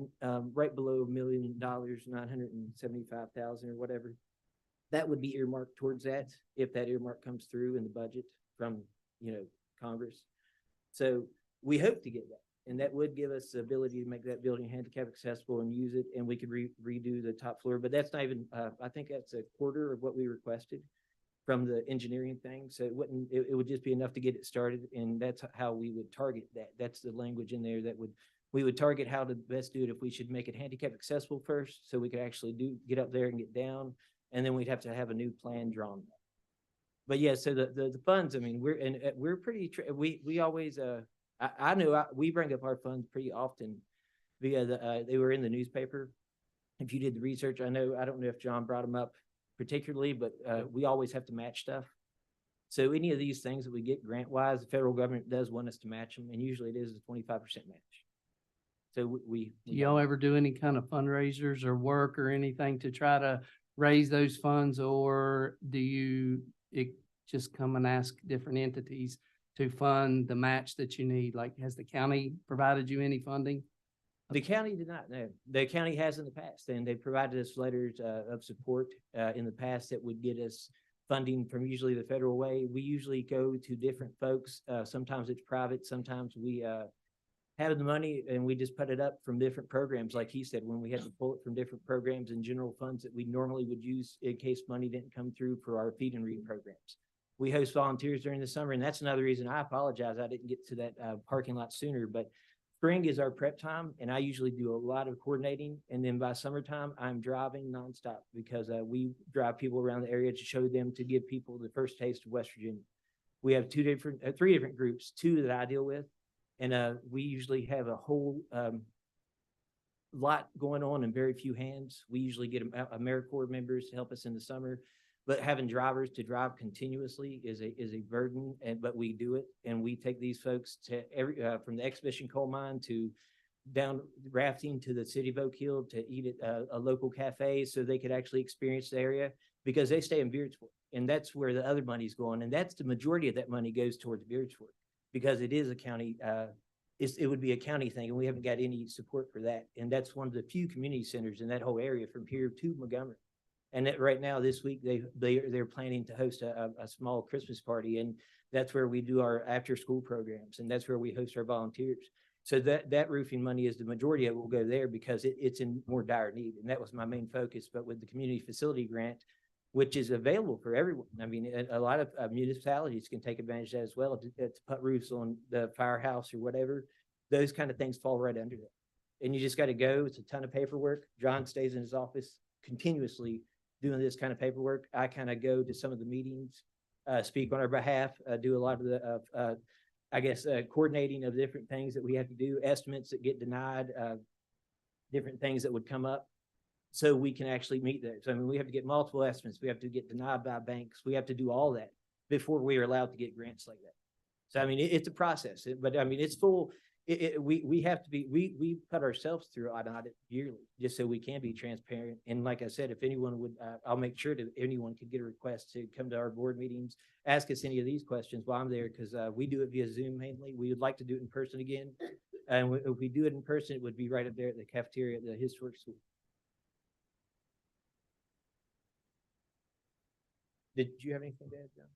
right below $1 million, 975,000 or whatever, that would be earmarked towards that if that earmark comes through in the budget from, Congress. So we hope to get that. And that would give us the ability to make that building handicap accessible and use it, and we could redo the top floor. But that's not even, I think that's a quarter of what we requested from the engineering thing. So it would just be enough to get it started, and that's how we would target that. That's the language in there that we would target how to best do it. If we should make it handicap accessible first, so we could actually get up there and get down, and then we'd have to have a new plan drawn. But yeah, so the funds, I mean, we're pretty, we always, I know we bring up our funds pretty often via they were in the newspaper. If you did the research, I don't know if John brought them up particularly, but we always have to match stuff. So any of these things that we get grant wise, the federal government does want us to match them, and usually it is a 25% match. So do y'all ever do any kind of fundraisers or work or anything to try to raise those funds, or do you just come and ask different entities to fund the match that you need? Like, has the county provided you any funding? The county did not, no. The county has in the past, and they provided us letters of support in the past that would get us funding from usually the federal way. We usually go to different folks. Sometimes it's private. Sometimes we have the money and we just put it up from different programs. Like he said, when we had to pull it from different programs and general funds that we normally would use in case money didn't come through for our feed and read programs. We host volunteers during the summer, and that's another reason I apologize I didn't get to that parking lot sooner. But spring is our prep time, and I usually do a lot of coordinating. And then by summertime, I'm driving nonstop because we drive people around the area to show them, to give people the first taste of West Virginia. We have three different groups, two that I deal with, and we usually have a whole lot going on in very few hands. We usually get AmeriCorps members to help us in the summer. But having drivers to drive continuously is a burden, but we do it, and we take these folks to from the exhibition coal mine to down rafting to the city of Oak Hill to eat at a local cafe, so they could actually experience the area, because they stay in Beardsford, and that's where the other money's going, and that's the majority of that money goes towards Beardsford, because it is a county. It would be a county thing, and we haven't got any support for that, and that's one of the few community centers in that whole area from here to Montgomery. And that right now, this week, they're planning to host a small Christmas party, and that's where we do our after-school programs, and that's where we host our volunteers. So that roofing money is the majority of it will go there, because it's in more dire need, and that was my main focus. But with the community facility grant, which is available for everyone, I mean, a lot of municipalities can take advantage of that as well to put roofs on the firehouse or whatever. Those kind of things fall right under that, and you just got to go. It's a ton of paperwork. John stays in his office continuously doing this kind of paperwork. I kind of go to some of the meetings, speak on our behalf, do a lot of the, I guess, coordinating of different things that we have to do, estimates that get denied, different things that would come up. So we can actually meet those. I mean, we have to get multiple estimates. We have to get denied by banks. We have to do all that before we are allowed to get grants like that. So I mean, it's a process, but I mean, it's full. We have to be, we put ourselves through an audit yearly just so we can be transparent. And like I said, if anyone would, I'll make sure that anyone could get a request to come to our board meetings, ask us any of these questions while I'm there, because we do it via Zoom mainly. We would like to do it in person again. And if we do it in person, it would be right up there at the cafeteria at the historic school. Did you have anything to add, John?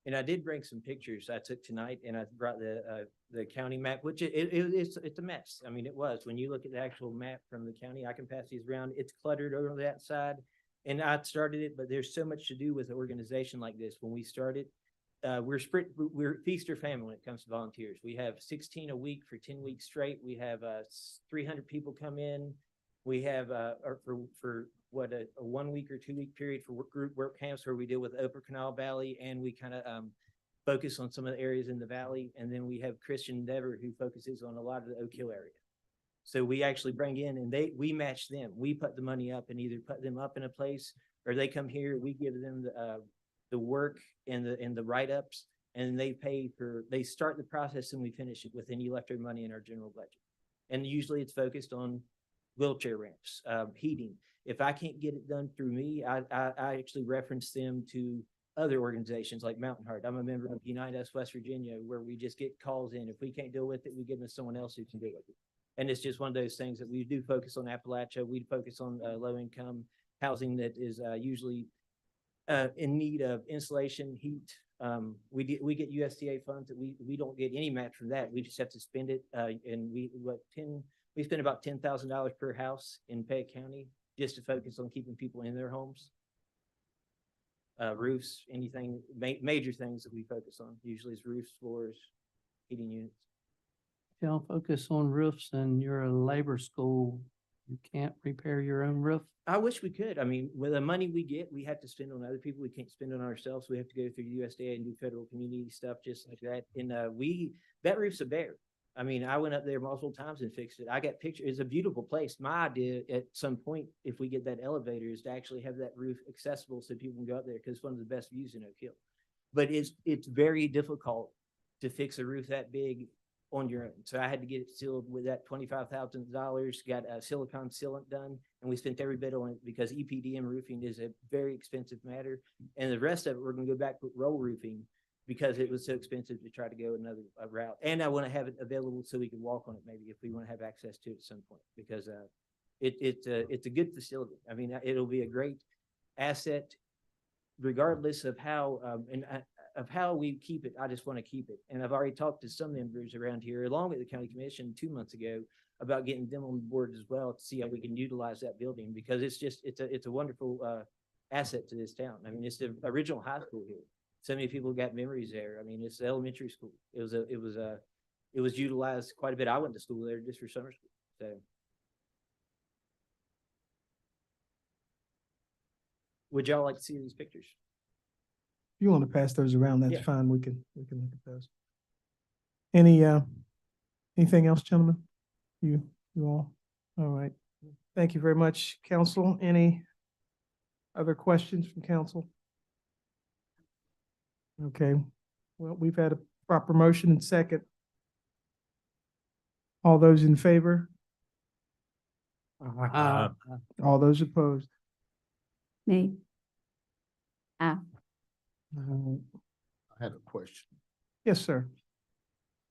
And I did bring some pictures I took tonight, and I brought the county map, which it's a mess. I mean, it was. When you look at the actual map from the county, I can pass these around. It's cluttered over that side. And I started it, but there's so much to do with an organization like this. When we started, we're feaster family when it comes to volunteers. We have 16 a week for 10 weeks straight. We have 300 people come in. We have for what a 1 week or 2 week period for group work camps where we deal with Upper Canal Valley, and we kind of focus on some of the areas in the valley. And then we have Christian Endeavor, who focuses on a lot of the Oak Hill area. So we actually bring in, and we match them. We put the money up and either put them up in a place, or they come here. We give them the work and the write-ups, and they start the process and we finish it with any leftover money in our general budget. And usually it's focused on wheelchair ramps, heating. If I can't get it done through me, I actually reference them to other organizations like Mountain Heart. I'm a member of Unite Us West Virginia, where we just get calls in. If we can't deal with it, we give them to someone else who can deal with it. And it's just one of those things that we do focus on Appalachia. We focus on low income housing that is usually in need of insulation, heat. We get USDA funds that we don't get any match from that. We just have to spend it. And we spend about $10,000 per house in Fayette County just to focus on keeping people in their homes. Roofs, anything, major things that we focus on usually is roofs, floors, heating units. Y'all focus on roofs, and you're a labor school. You can't repair your own roof. I wish we could. I mean, with the money we get, we have to spend on other people. We can't spend on ourselves. We have to go through USDA and do federal community stuff just like that. And that roof's a bear. I mean, I went up there multiple times and fixed it. I got pictures. It's a beautiful place. My idea at some point, if we get that elevator, is to actually have that roof accessible so people can go up there, because it's one of the best views in Oak Hill. But it's very difficult to fix a roof that big on your own. So I had to get it sealed with that $25,000, got a silicone sealant done, and we spent every bit on it because EPDM roofing is a very expensive matter. And the rest of it, we're going to go back with roll roofing because it was so expensive to try to go another route. And I want to have it available so we can walk on it maybe if we want to have access to it at some point, because it's a good facility. I mean, it'll be a great asset regardless of how, of how we keep it. I just want to keep it. And I've already talked to some members around here, along with the county commission 2 months ago, about getting them on board as well to see how we can utilize that building, because it's a wonderful asset to this town. I mean, it's the original high school here. So many people got memories there. I mean, it's the elementary school. It was utilized quite a bit. I went to school there just for summer school. So. Would y'all like to see these pictures? If you want to pass those around, that's Yeah. fine. We can look at those. Anything else, gentlemen? You all? All right. Thank you very much, council. Any other questions from council? Okay, well, we've had a proper motion and second. All those in favor? All those opposed? Me? Ah, Uh, I had a question. Yes, sir.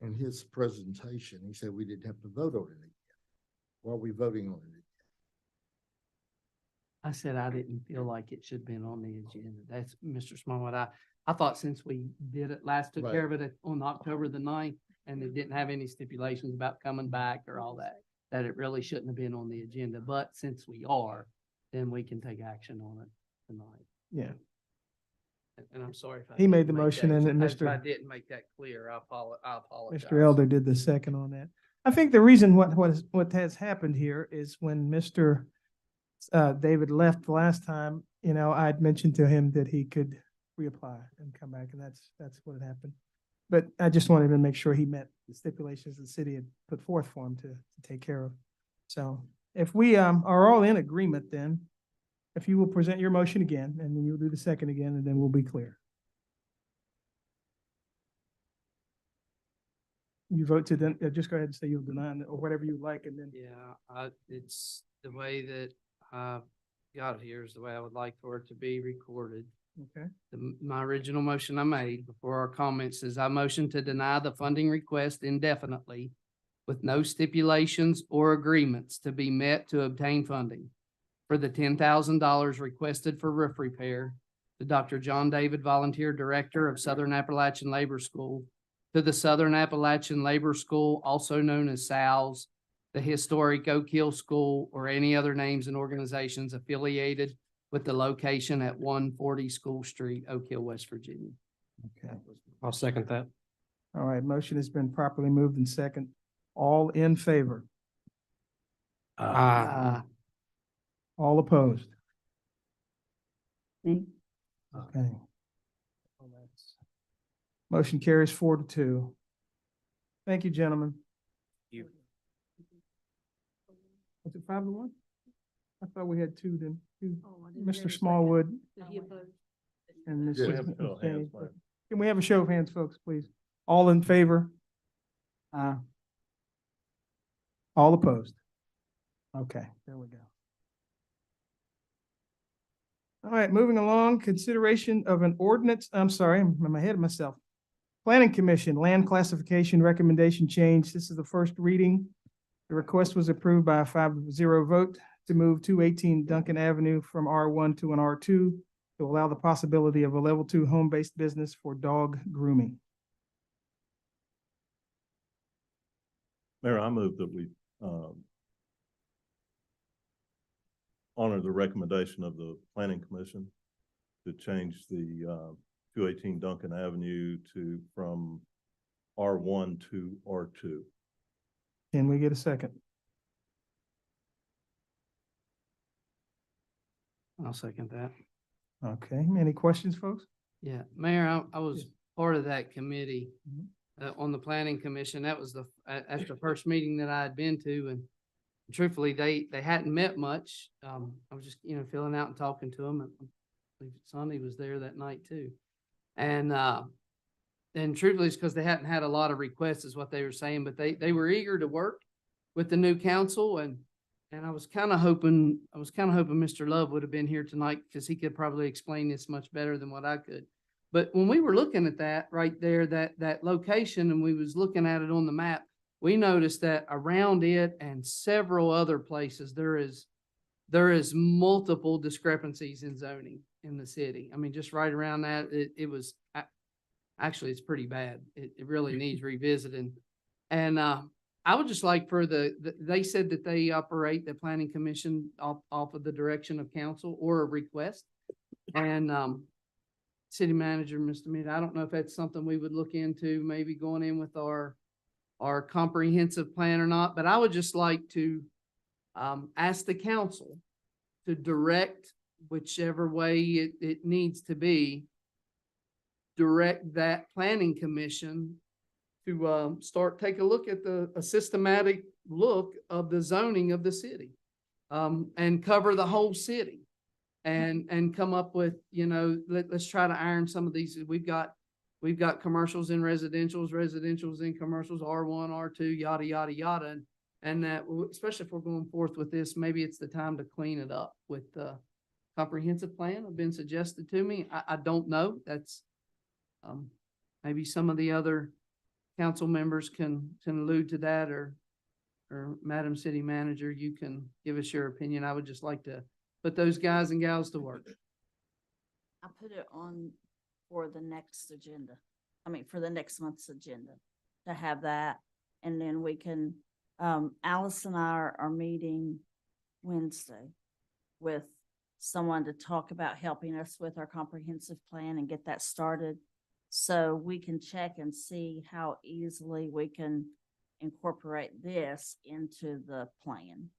In his presentation, he said we didn't have to vote on it again. Why are we voting on it? I said I didn't feel like it should have been on the agenda. That's Mr. Smallwood. I thought since we did it took Right. care of it on October the 9th, and it didn't have any stipulations about coming back or all that it really shouldn't have been on the agenda. But since we are, then we can take action on it tonight. Yeah. And I'm sorry if I. He made didn't the make motion that- and then if I Mr. didn't make that clear, I apologize. Mr. Elder did the second on that. I think the reason what has happened here is when Mr. David left the last time, you know, I'd mentioned to him that he could reapply and come back, and that's what had happened. But I just wanted to make sure he met the stipulations the city had put forth for him to take care of. So if we are all in agreement, then if you will present your motion again, and then you'll do the second again, and then we'll be clear. You vote to then, just go ahead and say you'll deny it, or whatever you like, and then. Yeah, it's the way that I got here is the way I would like for it to be recorded. Okay. My original motion I made before our comments is I motion to deny the funding request indefinitely with no stipulations or agreements to be met to obtain funding for the $10,000 requested for roof repair to Dr. John David, Volunteer Director of Southern Appalachian Labor School, to the Southern Appalachian Labor School, also known as SALS, the Historic Oak Hill School, or any other names and organizations affiliated with the location at 140 School Street, Oak Hill, West Virginia. Okay. I'll second that. All right, motion has been properly moved and second. All in favor? Uh, All opposed? Me? Okay. Motion carries 4-2. Thank you, gentlemen. You. Was it 5-1? I thought we had two then. Two. Oh, I didn't hear Mr. the Smallwood second. Did he oppose? and Ms. Yeah, we have a show of hands, Can Mike. we have a show of hands, folks, please? All in favor? All opposed? Okay, there we go. All right, moving along, consideration of an ordinance, I'm sorry, I'm ahead of myself. Planning Commission, land classification recommendation change. This is the first reading. The request was approved by a 5-0 vote to move 218 Duncan Avenue from R1 to an R2 to allow the possibility of a level 2 home-based business for dog grooming. Mayor, I move that we honor the recommendation of the Planning Commission to change the 218 Duncan Avenue from R1 to R2. Can we get a second? I'll second that. Okay, any questions, folks? Yeah, Mayor, I was part of that committee Mhm. On the Planning Commission. That was at the first meeting that I had been to, and truthfully, they hadn't met much. I was just, filling out and talking to them, and I believe Sonny was there that night too. And truthfully, it's because they hadn't had a lot of requests is what they were saying, but they were eager to work with the new council, and I was kind of hoping Mr. Love would have been here tonight because he could probably explain this much better than what I could. But when we were looking at that right there, that location, and we was looking at it on the map, we noticed that around it and several other places, there is multiple discrepancies in zoning in the city. I mean, just right around that, it was, actually, it's pretty bad. It really needs revisiting. And, I would just like for they said that they operate the Planning Commission off of the direction of council or a request. And, City Manager, Mr. Mead, I don't know if that's something we would look into, maybe going in with our comprehensive plan or not, but I would just like to ask the council to direct whichever way it needs to be, direct that Planning Commission to take a look at a systematic look of the zoning of the city and cover the whole city. And come up with, let's try to iron some of these. We've got commercials in residentials in commercials, R1, R2, yada, yada, yada. And that, especially if we're going forth with this, maybe it's the time to clean it up with the comprehensive plan have been suggested to me. I don't know. That's maybe some of the other council members can allude to that, or Madam City Manager, you can give us your opinion. I would just like to put those guys and gals to work. I put it on for the next agenda. I mean, for the next month's agenda to have that. And then we can, Alice and I are meeting Wednesday with someone to talk about helping us with our comprehensive plan and get that started. So we can check and see how easily we can incorporate this into the plan.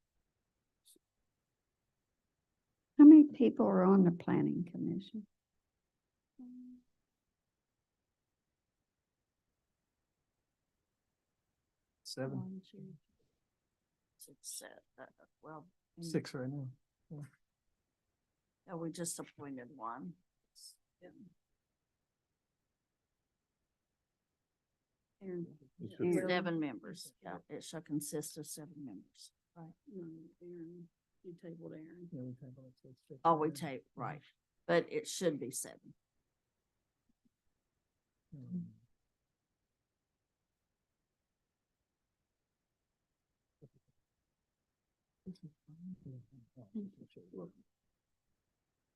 How many people are on the planning commission? Seven, One, two, six, well. mm, 6 right now. We just appointed one. Aaron? It should be- Aaron. 7 members. Yeah, it shall consist of 7 members. Right. No, Aaron, you tabled Aaron. Yeah, we talked about it, so it's 6 Oh, right we now. take, right. But it should be 7.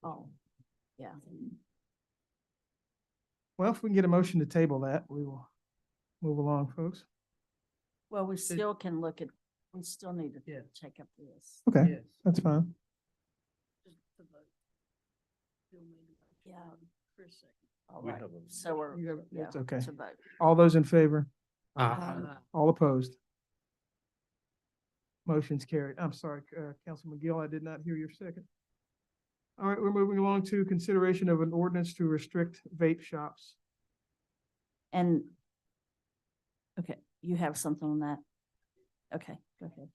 Oh, yeah. Well, if we can get a motion to table that, we will move along, folks. Well, we still can look at, we still need to Yeah. check up this. Okay, Yes. that's fine. Just to vote. Bill made the motion. Yeah. Chris second. All We right. have a- So we're, You have- yeah, It's okay. to vote. All those in favor? Aye. All opposed? Motion's carried. I'm sorry, Councilman Gill, I did not hear your second. All right, we're moving along to consideration of an ordinance to restrict vape shops. And, okay, you have something on that? Okay, go ahead.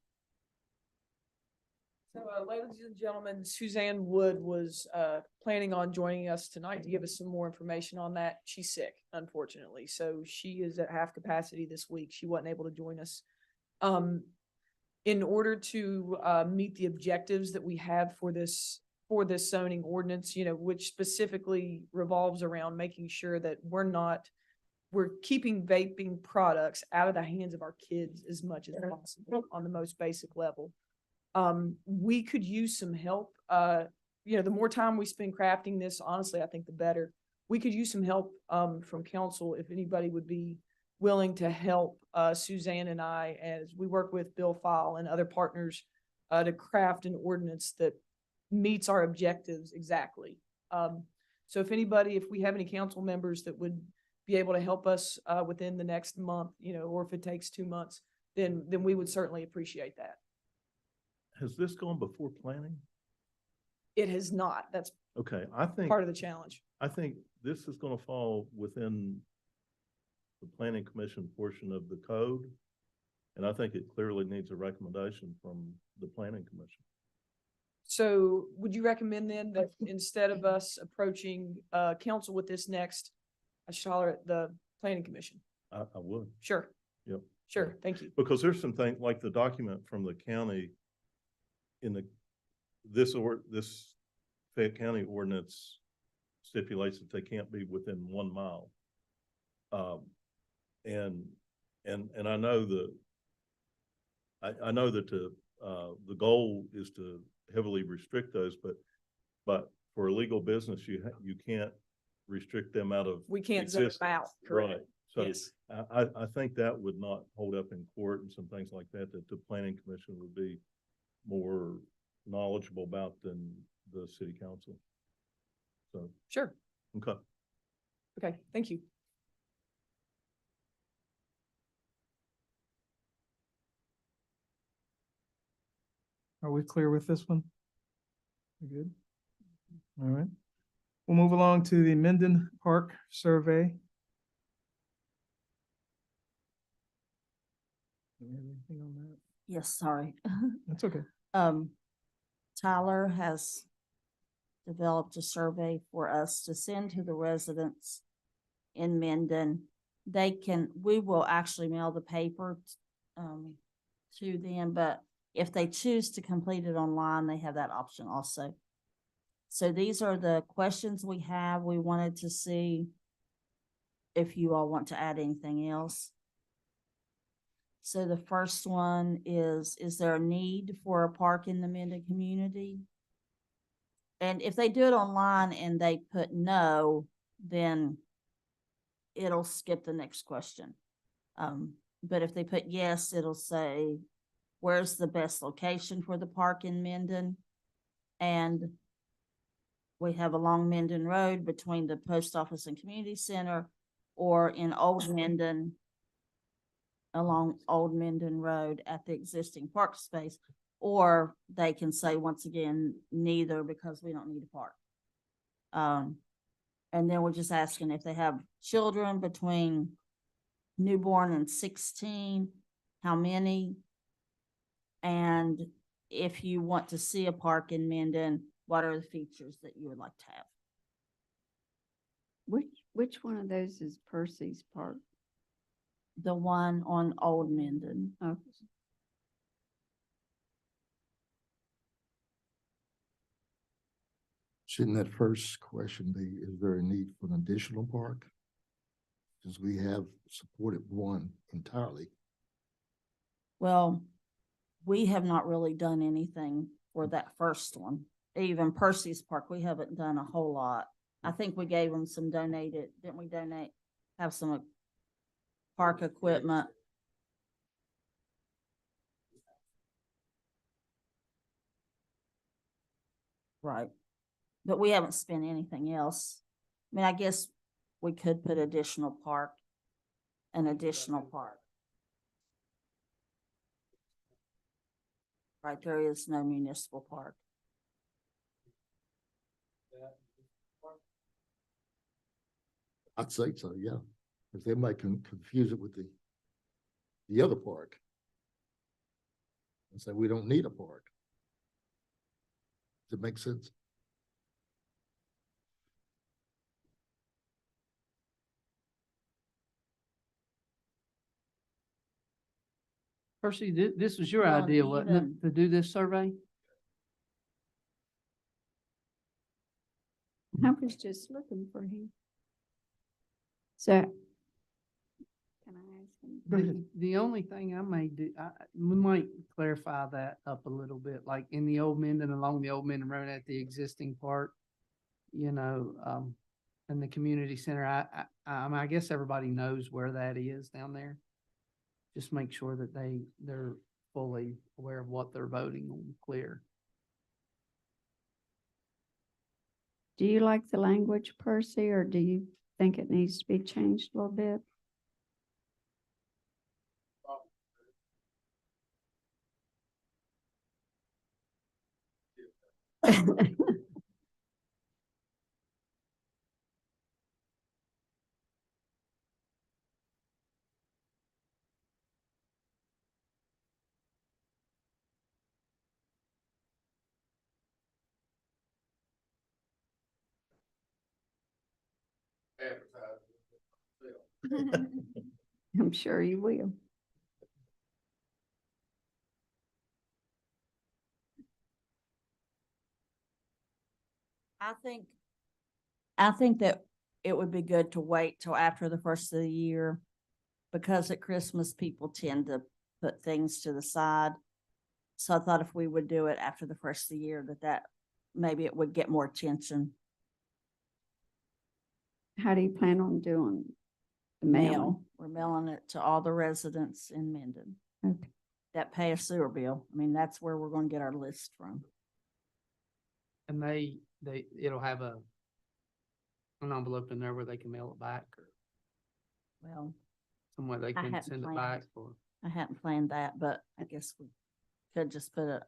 So, ladies and gentlemen, Suzanne Wood was planning on joining us tonight to give us some more information on that. She's sick, unfortunately, so she is at half capacity this week. She wasn't able to join us. In order to meet the objectives that we have for this zoning ordinance, which specifically revolves around making sure that we're keeping vaping products out of the hands of our kids as much as possible on the most basic level. We could use some help. The more time we spend crafting this, honestly, I think the better. We could use some help from council if anybody would be willing to help Suzanne and I as we work with Bill File and other partners to craft an ordinance that meets our objectives exactly. So if we have any council members that would be able to help us within the next month, or if it takes 2 months, then we would certainly appreciate that. Has this gone before planning? It has not. That's Okay, I think, part of the challenge. I think this is gonna fall within the planning commission portion of the code. And I think it clearly needs a recommendation from the planning commission. So would you recommend then that instead of us approaching council with this next, I should holler at the planning commission? I would, Sure. Yep. Sure, thank you. because there's some things, like the document from the county this Fayette County ordinance stipulates that they can't be within 1 mile. And I know I know that the goal is to heavily restrict those, but for a legal business, you can't restrict them out of. We can't zone them existence. out, Right. correct? So Yes. I think that would not hold up in court and some things like that the planning commission would be more knowledgeable about than the city council. So, Sure. okay. Okay, thank you. Are we clear with this one? We good? All right. We'll move along to the Minden Park survey. Do we have anything on that? Yes, sorry. That's okay. Tyler has developed a survey for us to send to the residents in Minden. We will actually mail the paper, to them, but if they choose to complete it online, they have that option also. So these are the questions we have. We wanted to see if you all want to add anything else. So the first one is there a need for a park in the Minden community? And if they do it online and they put no, then it'll skip the next question. But if they put yes, it'll say, where's the best location for the park in Minden? And we have along Minden Road between the post office and community center, or in Old Minden, along Old Minden Road at the existing park space. Or they can say, once again, neither, because we don't need a park. And then we're just asking if they have children between newborn and 16, how many? And if you want to see a park in Minden, what are the features that you would like to have? Which one of those is Percy's Park? The one on Old Minden. Oh, Shouldn't that first question be, is there a need for an additional park? Since we have supported one entirely. Well, we have not really done anything for that first one. Even Percy's Park, we haven't done a whole lot. I think we gave them some donated, didn't we donate, have some park equipment? Right. But we haven't spent anything else. I mean, I guess we could put an additional park. Right, there is no municipal park. I'd say so, yeah. Because they might confuse it with the other park. And say, we don't need a park. Does it make sense? Percy, this was your Well, idea, wasn't even- it, to do this survey? I was just looking for him. So. Can I ask him? The only thing I may do, we might clarify that up a little bit, like in the Old Minden, along the Old Minden Road at the existing park, and the community center, I mean, I guess everybody knows where that is down there. Just make sure that they're fully aware of what they're voting on, clear. Do you like the language, Percy, or do you think it needs to be changed a little bit? I'm sure you will. I think that it would be good to wait till after the first of the year, because at Christmas, people tend to put things to the side. So I thought if we would do it after the first of the year, that maybe it would get more attention. How do you plan on doing the mail? We're mailing it to all the residents in Minden Okay. that pay a sewer bill. I mean, that's where we're going to get our list from. And it'll have an envelope in there where they can mail it back, or Well, somewhere they I can hadn't send it planned. back, or. I hadn't planned that, but I guess we could just put an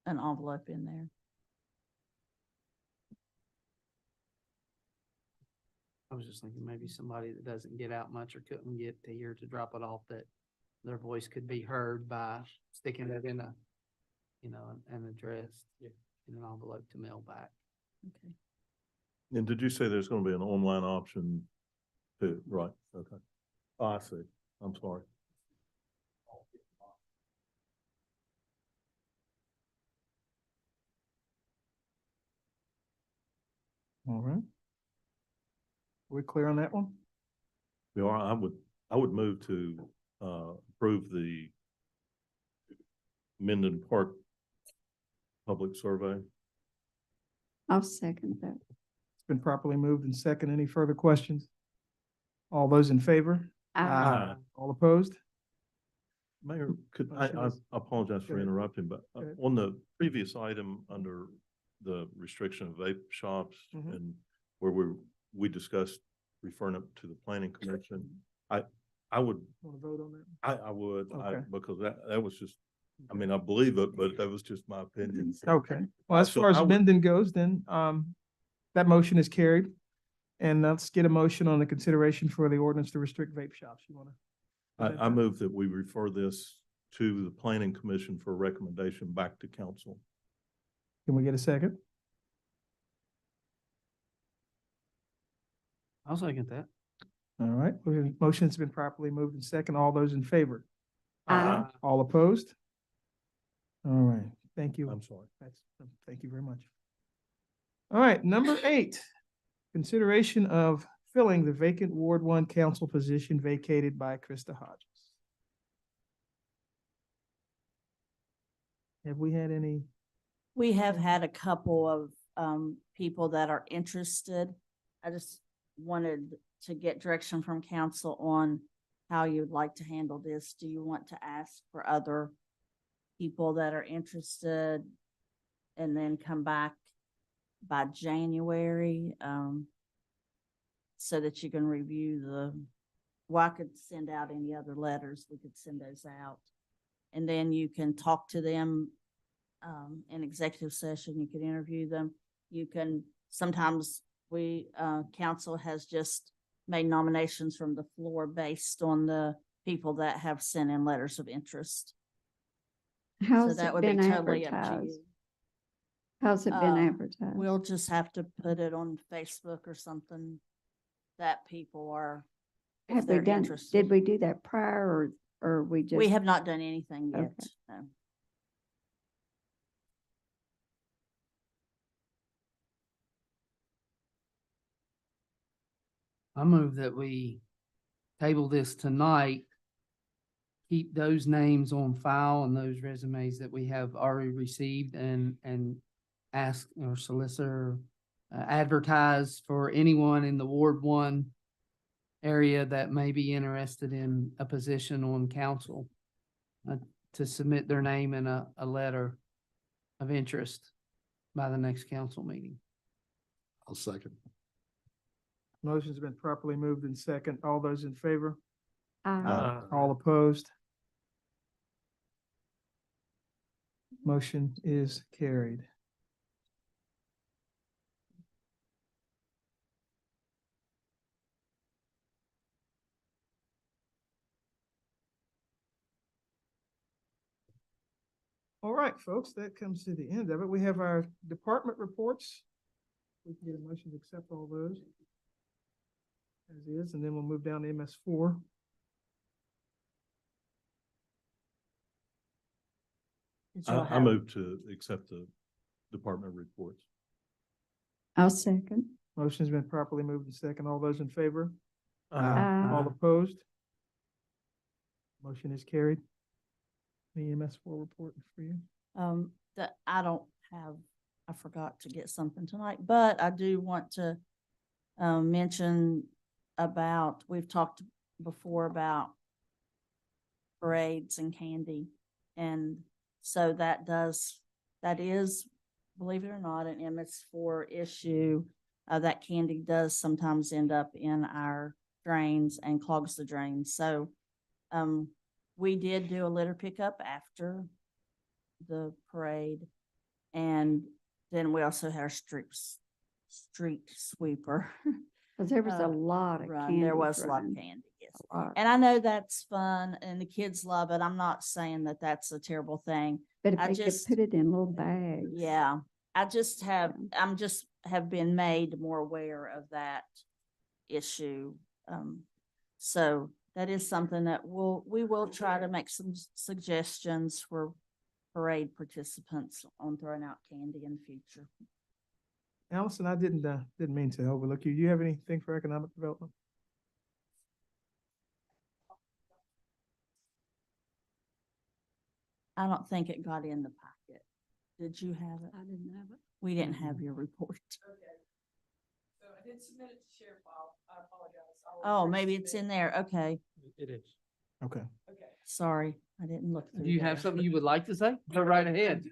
envelope in there. I was just thinking maybe somebody that doesn't get out much or couldn't get to here to drop it off, that their voice could be heard by sticking it in an address in an envelope to mail back. Okay. And did you say there's gonna be an online option too? Right, okay. Oh, I see. I'm sorry. All right. We're clear on that one? We are, I would move to, approve the Minden Park public survey. I'll second that. It's been properly moved and second. Any further questions? All those in favor? Aye. All opposed? Mayor, Motion I is- apologize Go for ahead. interrupting, but Go ahead. on the previous item under the restriction of vape shops Mhm. and where we discussed referring it to the planning commission, I would, Want to vote on that? I would, Okay. because that was just, I mean, I believe it, but that was just my opinion. Okay, well, as So far as I would- Menden goes, then, that motion is carried. And let's get a motion on the consideration for the ordinance to restrict vape shops. You want to? I move that we refer this to the planning commission for recommendation back to council. Can we get a second? I'll second that. All right, motion's been properly moved and second. All those in favor? Aye. All opposed? All right, thank you. I'm sorry. Thank you very much. All right, number 8, consideration of filling the vacant Ward 1 council position vacated by Krista Hodges. Have we had any? We have had a couple of people that are interested. I just wanted to get direction from council on how you'd like to handle this. Do you want to ask for other people that are interested and then come back by January? So that you can review well, I could send out any other letters. We could send those out. And then you can talk to them in executive session. You can interview them. You can, sometimes council has just made nominations from the floor based on the people that have sent in letters of interest. So How's that it would be been totally up to advertised? you. How's it been Uh, advertised? We'll just have to put it on Facebook or something that people are, if Have we they're done, interested. did we do that prior or we just? We have not done anything yet. Okay. No. I move that we table this tonight. Keep those names on file and those resumes that we have already received and ask or solicit or advertise for anyone in the Ward 1 area that may be interested in a position on council to submit their name in a letter of interest by the next council meeting. I'll second. Motion's been properly moved and second. All those in favor? Aye. All opposed? Motion is carried. All right, folks, that comes to the end of it. We have our department reports. We can get a motion to accept all those as is, and then we'll move down to MS4. I move to accept the department reports. I'll second. Motion's been properly moved and second. All those in favor? Aye. All opposed? Motion is carried. The MS4 report for you. That I don't have, I forgot to get something tonight, but I do want to mention about, we've talked before about parades and candy. And so that is, believe it or not, an MS4 issue. That candy does sometimes end up in our drains and clogs the drains. So we did do a litter pickup after the parade. And then we also had our street sweeper. Cause there was a lot of run. candy. There was a lot of thrown. candy, yes. A lot. And I know that's fun and the kids love it. I'm not saying that that's a terrible thing. But if I they could just- put it in little bags. Yeah, I'm just have been made more aware of that issue. So that is something that we will try to make some suggestions for parade participants on throwing out candy in the future. Allison, I didn't mean to overlook you. Do you have anything for economic development? I don't think it got in the packet. Did you have it? I didn't have it. We didn't have your report. Okay. So I did submit it to share file. I apologize. Oh, maybe it's in there. Okay, It is. Okay. Okay. sorry, I didn't look through Do you have there. something you would like to say? Go right ahead.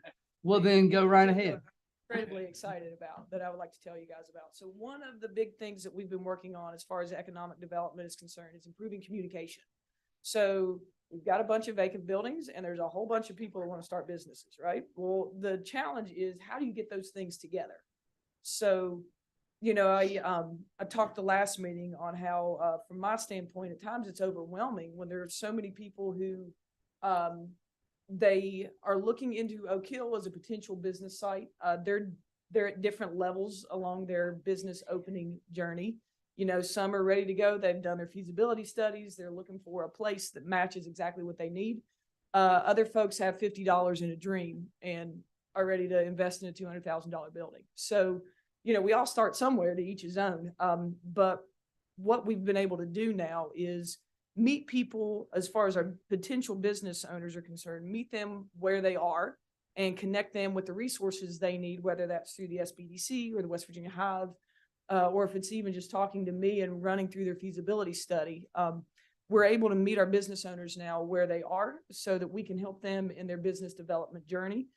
Well, then go right ahead. Incredibly excited about that I would like to tell you guys about. So one of the big things that we've been working on as far as economic development is concerned is improving communication. So we've got a bunch of vacant buildings and there's a whole bunch of people that want to start businesses, right? Well, the challenge is how do you get those things together? So, you know, I talked the last meeting on how, from my standpoint, at times it's overwhelming when there are so many people who, they are looking into Oak Hill as a potential business site. They're at different levels along their business opening journey. You know, some are ready to go. They've done their feasibility studies. They're looking for a place that matches exactly what they need. Other folks have $50 in a dream and are ready to invest in a $200,000 building. So, you know, we all start somewhere, to each his own. But what we've been able to do now is meet people as far as our potential business owners are concerned, meet them where they are and connect them with the resources they need, whether that's through the SBDC or the West Virginia Hive, or if it's even just talking to me and running through their feasibility study. We're able to meet our business owners now where they are so that we can help them in their business development journey.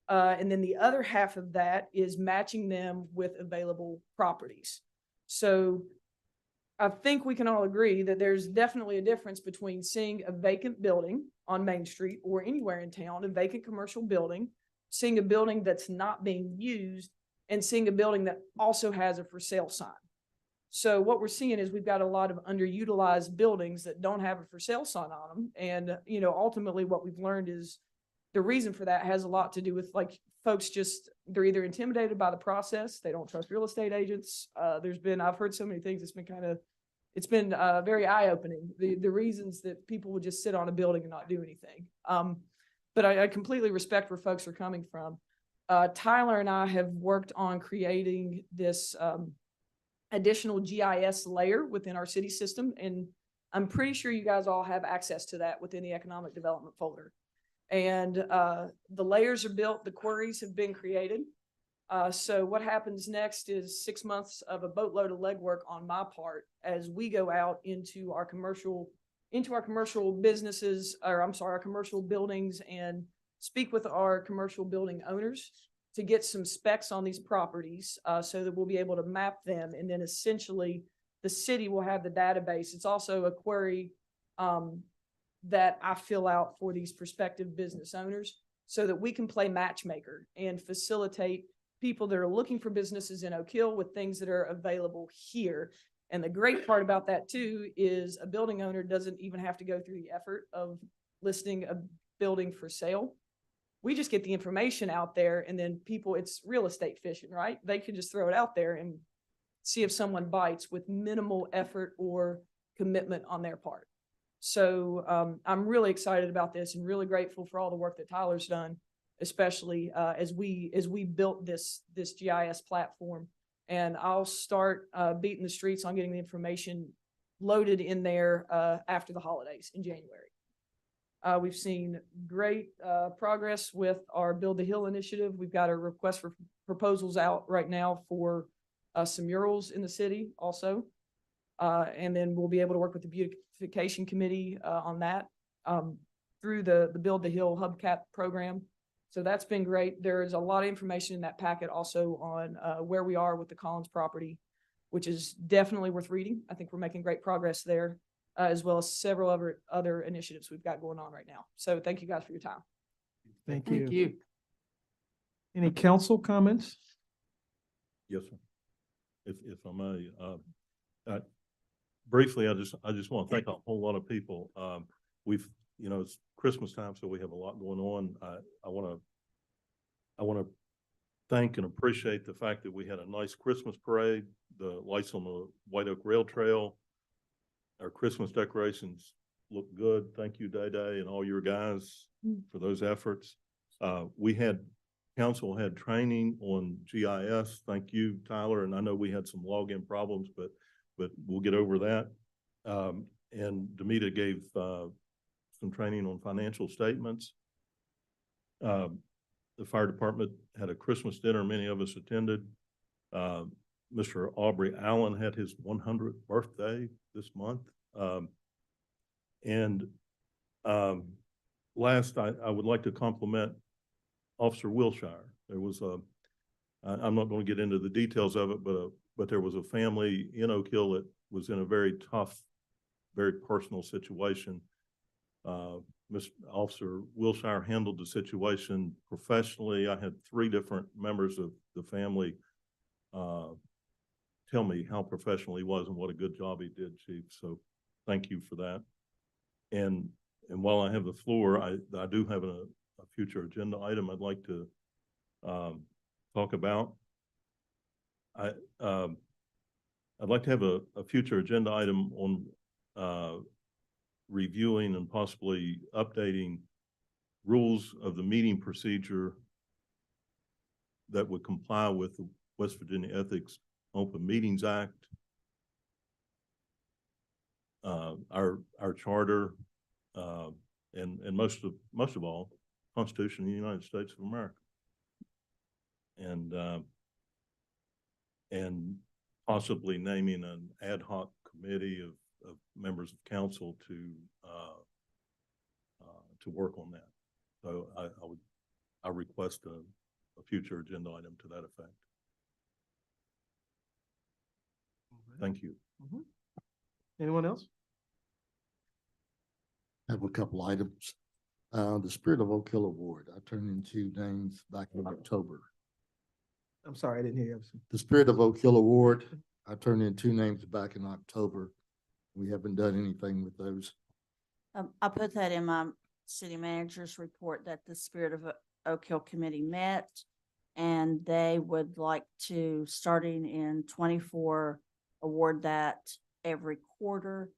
And then the other half of that is matching them with available properties. So I think we can all agree that there's definitely a difference between seeing a vacant building on Main Street or anywhere in town, a vacant commercial building, seeing a building that's not being used, and seeing a building that also has a for sale sign. So what we're seeing is we've got a lot of underutilized buildings that don't have a for sale sign on them. And, you know, ultimately what we've learned is the reason for that has a lot to do with, like, folks just, they're either intimidated by the process. They don't trust real estate agents. I've heard so many things. It's been very eye-opening, the reasons that people would just sit on a building and not do anything. But I completely respect where folks are coming from. Tyler and I have worked on creating this additional GIS layer within our city system. And I'm pretty sure you guys all have access to that within the economic development folder. And the layers are built, the queries have been created. So what happens next is 6 months of a boatload of legwork on my part as we go out into our commercial businesses, or I'm sorry, our commercial buildings, and speak with our commercial building owners to get some specs on these properties, so that we'll be able to map them. And then essentially the city will have the database. It's also a query that I fill out for these prospective business owners so that we can play matchmaker and facilitate people that are looking for businesses in Oak Hill with things that are available here. And the great part about that too is a building owner doesn't even have to go through the effort of listing a building for sale. We just get the information out there, and then people, it's real estate fishing, right? They can just throw it out there and see if someone bites with minimal effort or commitment on their part. So I'm really excited about this and really grateful for all the work that Tyler's done, especially as we built this GIS platform. And I'll start beating the streets on getting the information loaded in there after the holidays in January. We've seen great progress with our Build the Hill initiative. We've got a request for proposals out right now for some murals in the city also. And then we'll be able to work with the beautification committee on that through the Build the Hill Hubcap program. So that's been great. There's a lot of information in that packet also on where we are with the Collins property, which is definitely worth reading. I think we're making great progress there, as well as several other initiatives we've got going on right now. So thank you guys for your time. Thank Thank you. you. Any council comments? Yes, sir. If I may, briefly, I just want to thank a whole lot of people. It's Christmas time, so we have a lot going on. I want to thank and appreciate the fact that we had a nice Christmas parade, the lights on the White Oak Rail Trail. Our Christmas decorations look good. Thank you, Day Day, and all your guys for those efforts. Council had training on GIS. Thank you, Tyler. And I know we had some login problems, but we'll get over that. And Demita gave some training on financial statements. the fire department had a Christmas dinner. Many of us attended. Mr. Aubrey Allen had his 100th birthday this month. Last, I would like to compliment Officer Wilshire. There was I'm not going to get into the details of it, but there was a family in Oak Hill that was in a very tough, very personal situation. Mr. Officer Wilshire handled the situation professionally. I had 3 different members of the family tell me how professional he was and what a good job he did, Chief. So thank you for that. And while I have the floor, I do have a future agenda item I'd like to talk about. I'd like to have a future agenda item on reviewing and possibly updating rules of the meeting procedure that would comply with the West Virginia Ethics Open Meetings Act, our charter, and most of all, Constitution of the United States of America. And possibly naming an ad hoc committee of members of council to work on that. So I request a future agenda item to that effect. Thank you. Anyone else? I have a couple items. The Spirit of Oak Hill Award, I turned in 2 names back in October. I'm sorry, I didn't hear you. The Spirit of Oak Hill Award, I turned in 2 names back in October. We haven't done anything with those. I put that in my city manager's report that the Spirit of Oak Hill Committee met, and they would like to, starting in 24, award that every quarter.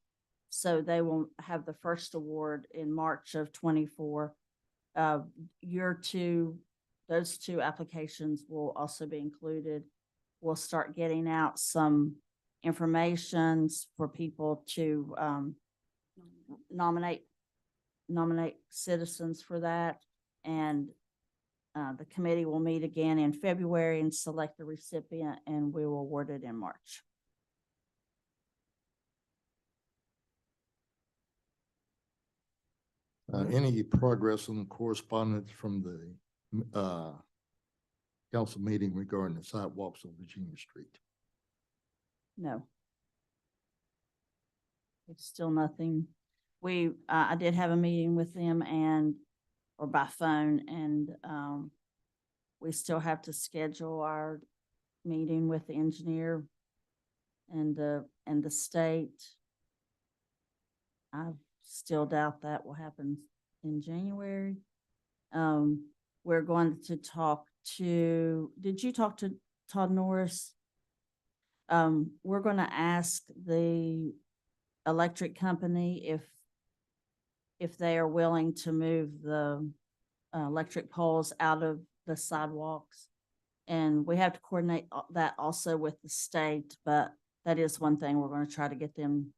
So they will have the first award in March of 24. Those 2 applications will also be included. We'll start getting out some informations for people to nominate citizens for that. And the committee will meet again in February and select the recipient, and we will award it in March. Any progress on correspondence from the council meeting regarding the sidewalks on Virginia Street? No. It's still nothing. I did have a meeting with them or by phone, and we still have to schedule our meeting with the engineer and the state. I still doubt that will happen in January. We're going to talk to, did you talk to Todd Norris? We're going to ask the electric company if they are willing to move the electric poles out of the sidewalks. And we have to coordinate that also with the state, but that is one thing we're going to try to get them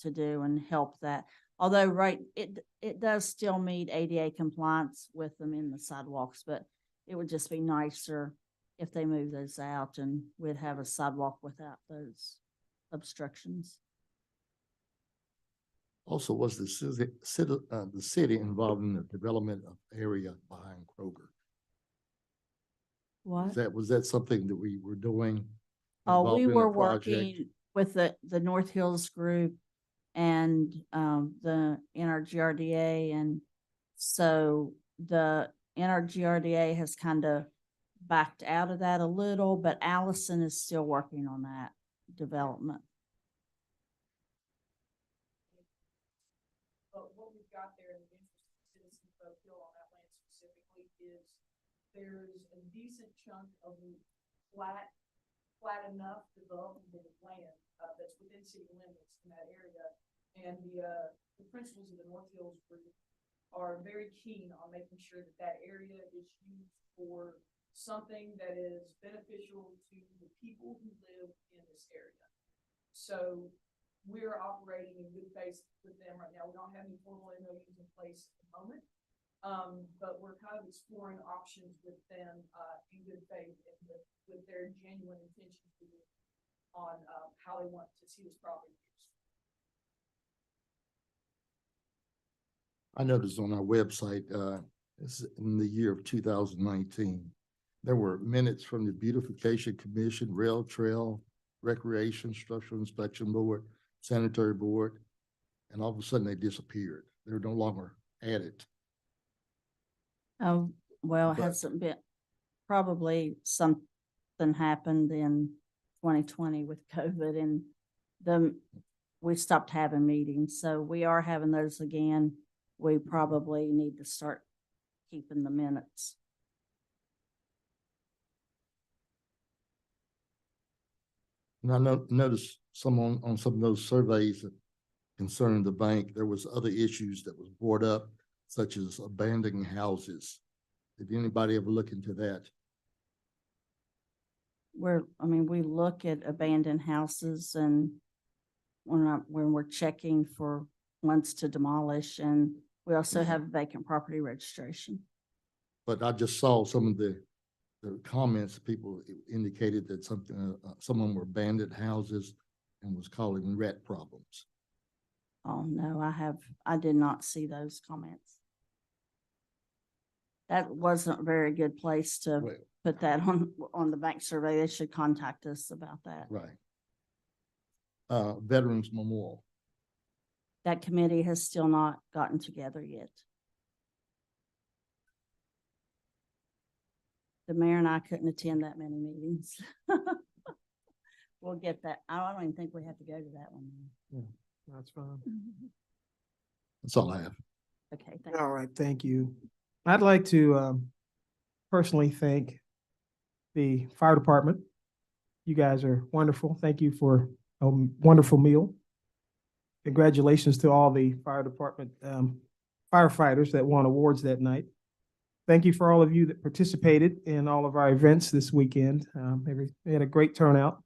to do and help that. Although it does still meet ADA compliance with them in the sidewalks, but it would just be nicer if they move those out and we'd have a sidewalk without those obstructions. Also, was the city involved in the development of area behind Kroger? What? Was that something that we were doing? Oh, we involved in a were project? working with the North Hills group and the NRGRDA, and so the NRGRDA has kind of backed out of that a little, but Allison is still working on that development. But what we've got there in the interest of citizens of Oak Hill on that land specifically is there's a decent chunk of flat enough developable land that's within city limits in that area. And the principals of the North Hills group are very keen on making sure that area is used for something that is beneficial to the people who live in this area. So we're operating in good faith with them right now. We don't have any formal MOUs in place at the moment, But we're kind of exploring options with them, in good faith and with their genuine intentions on, how they want to see this property used. I noticed on our website, this is in the year of 2019, there were minutes from the Beautification Commission, Rail Trail, Recreation, Structural Inspection Board, Sanitary Board, and all of a sudden they disappeared. They're no longer added. Oh, well, it But- hasn't been, probably something happened in 2020 with COVID and we stopped having meetings, so we are having those again. We probably need to start keeping the minutes. And I noticed some on some of those surveys that concerning the bank, there was other issues that was brought up, such as abandoning houses. Did anybody ever look into that? We look at abandoned houses and when we're checking for ones to demolish, and we also have vacant property registration. But I just saw some of the comments, people indicated that someone were abandoned houses and was causing rat problems. Oh, no, I did not see those comments. That wasn't a very good place to Well, put that on the bank survey. They should contact us about that. right. Veterans Memorial. That committee has still not gotten together yet. The mayor and I couldn't attend that many meetings. We'll get that. I don't even think we have to go to that one. That's fine. That's all I have. Okay, thank All right, thank you. I'd like to personally thank the fire department. You guys are wonderful. Thank you for a wonderful meal. Congratulations to all the fire department firefighters that won awards that night. Thank you for all of you that participated in all of our events this weekend. We had a great turnout.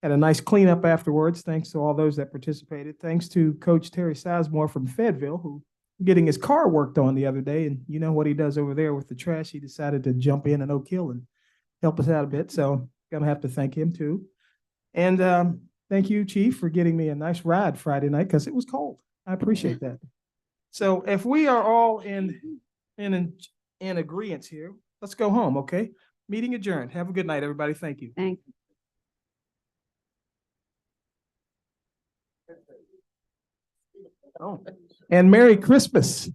Had a nice cleanup afterwards. Thanks to all those that participated. Thanks to Coach Terry Sizemore from Fayetteville, who getting his car worked on the other day. And you know what he does over there with the trash. He decided to jump in and Oak Hill and help us out a bit. So gonna have to thank him too. And thank you, Chief, for getting me a nice ride Friday night because it was cold. I appreciate that. So if we are all in agreement here, let's go home, okay? Meeting adjourned. Have a good night, everybody. Thank you. Thank you. Oh, and Merry Christmas.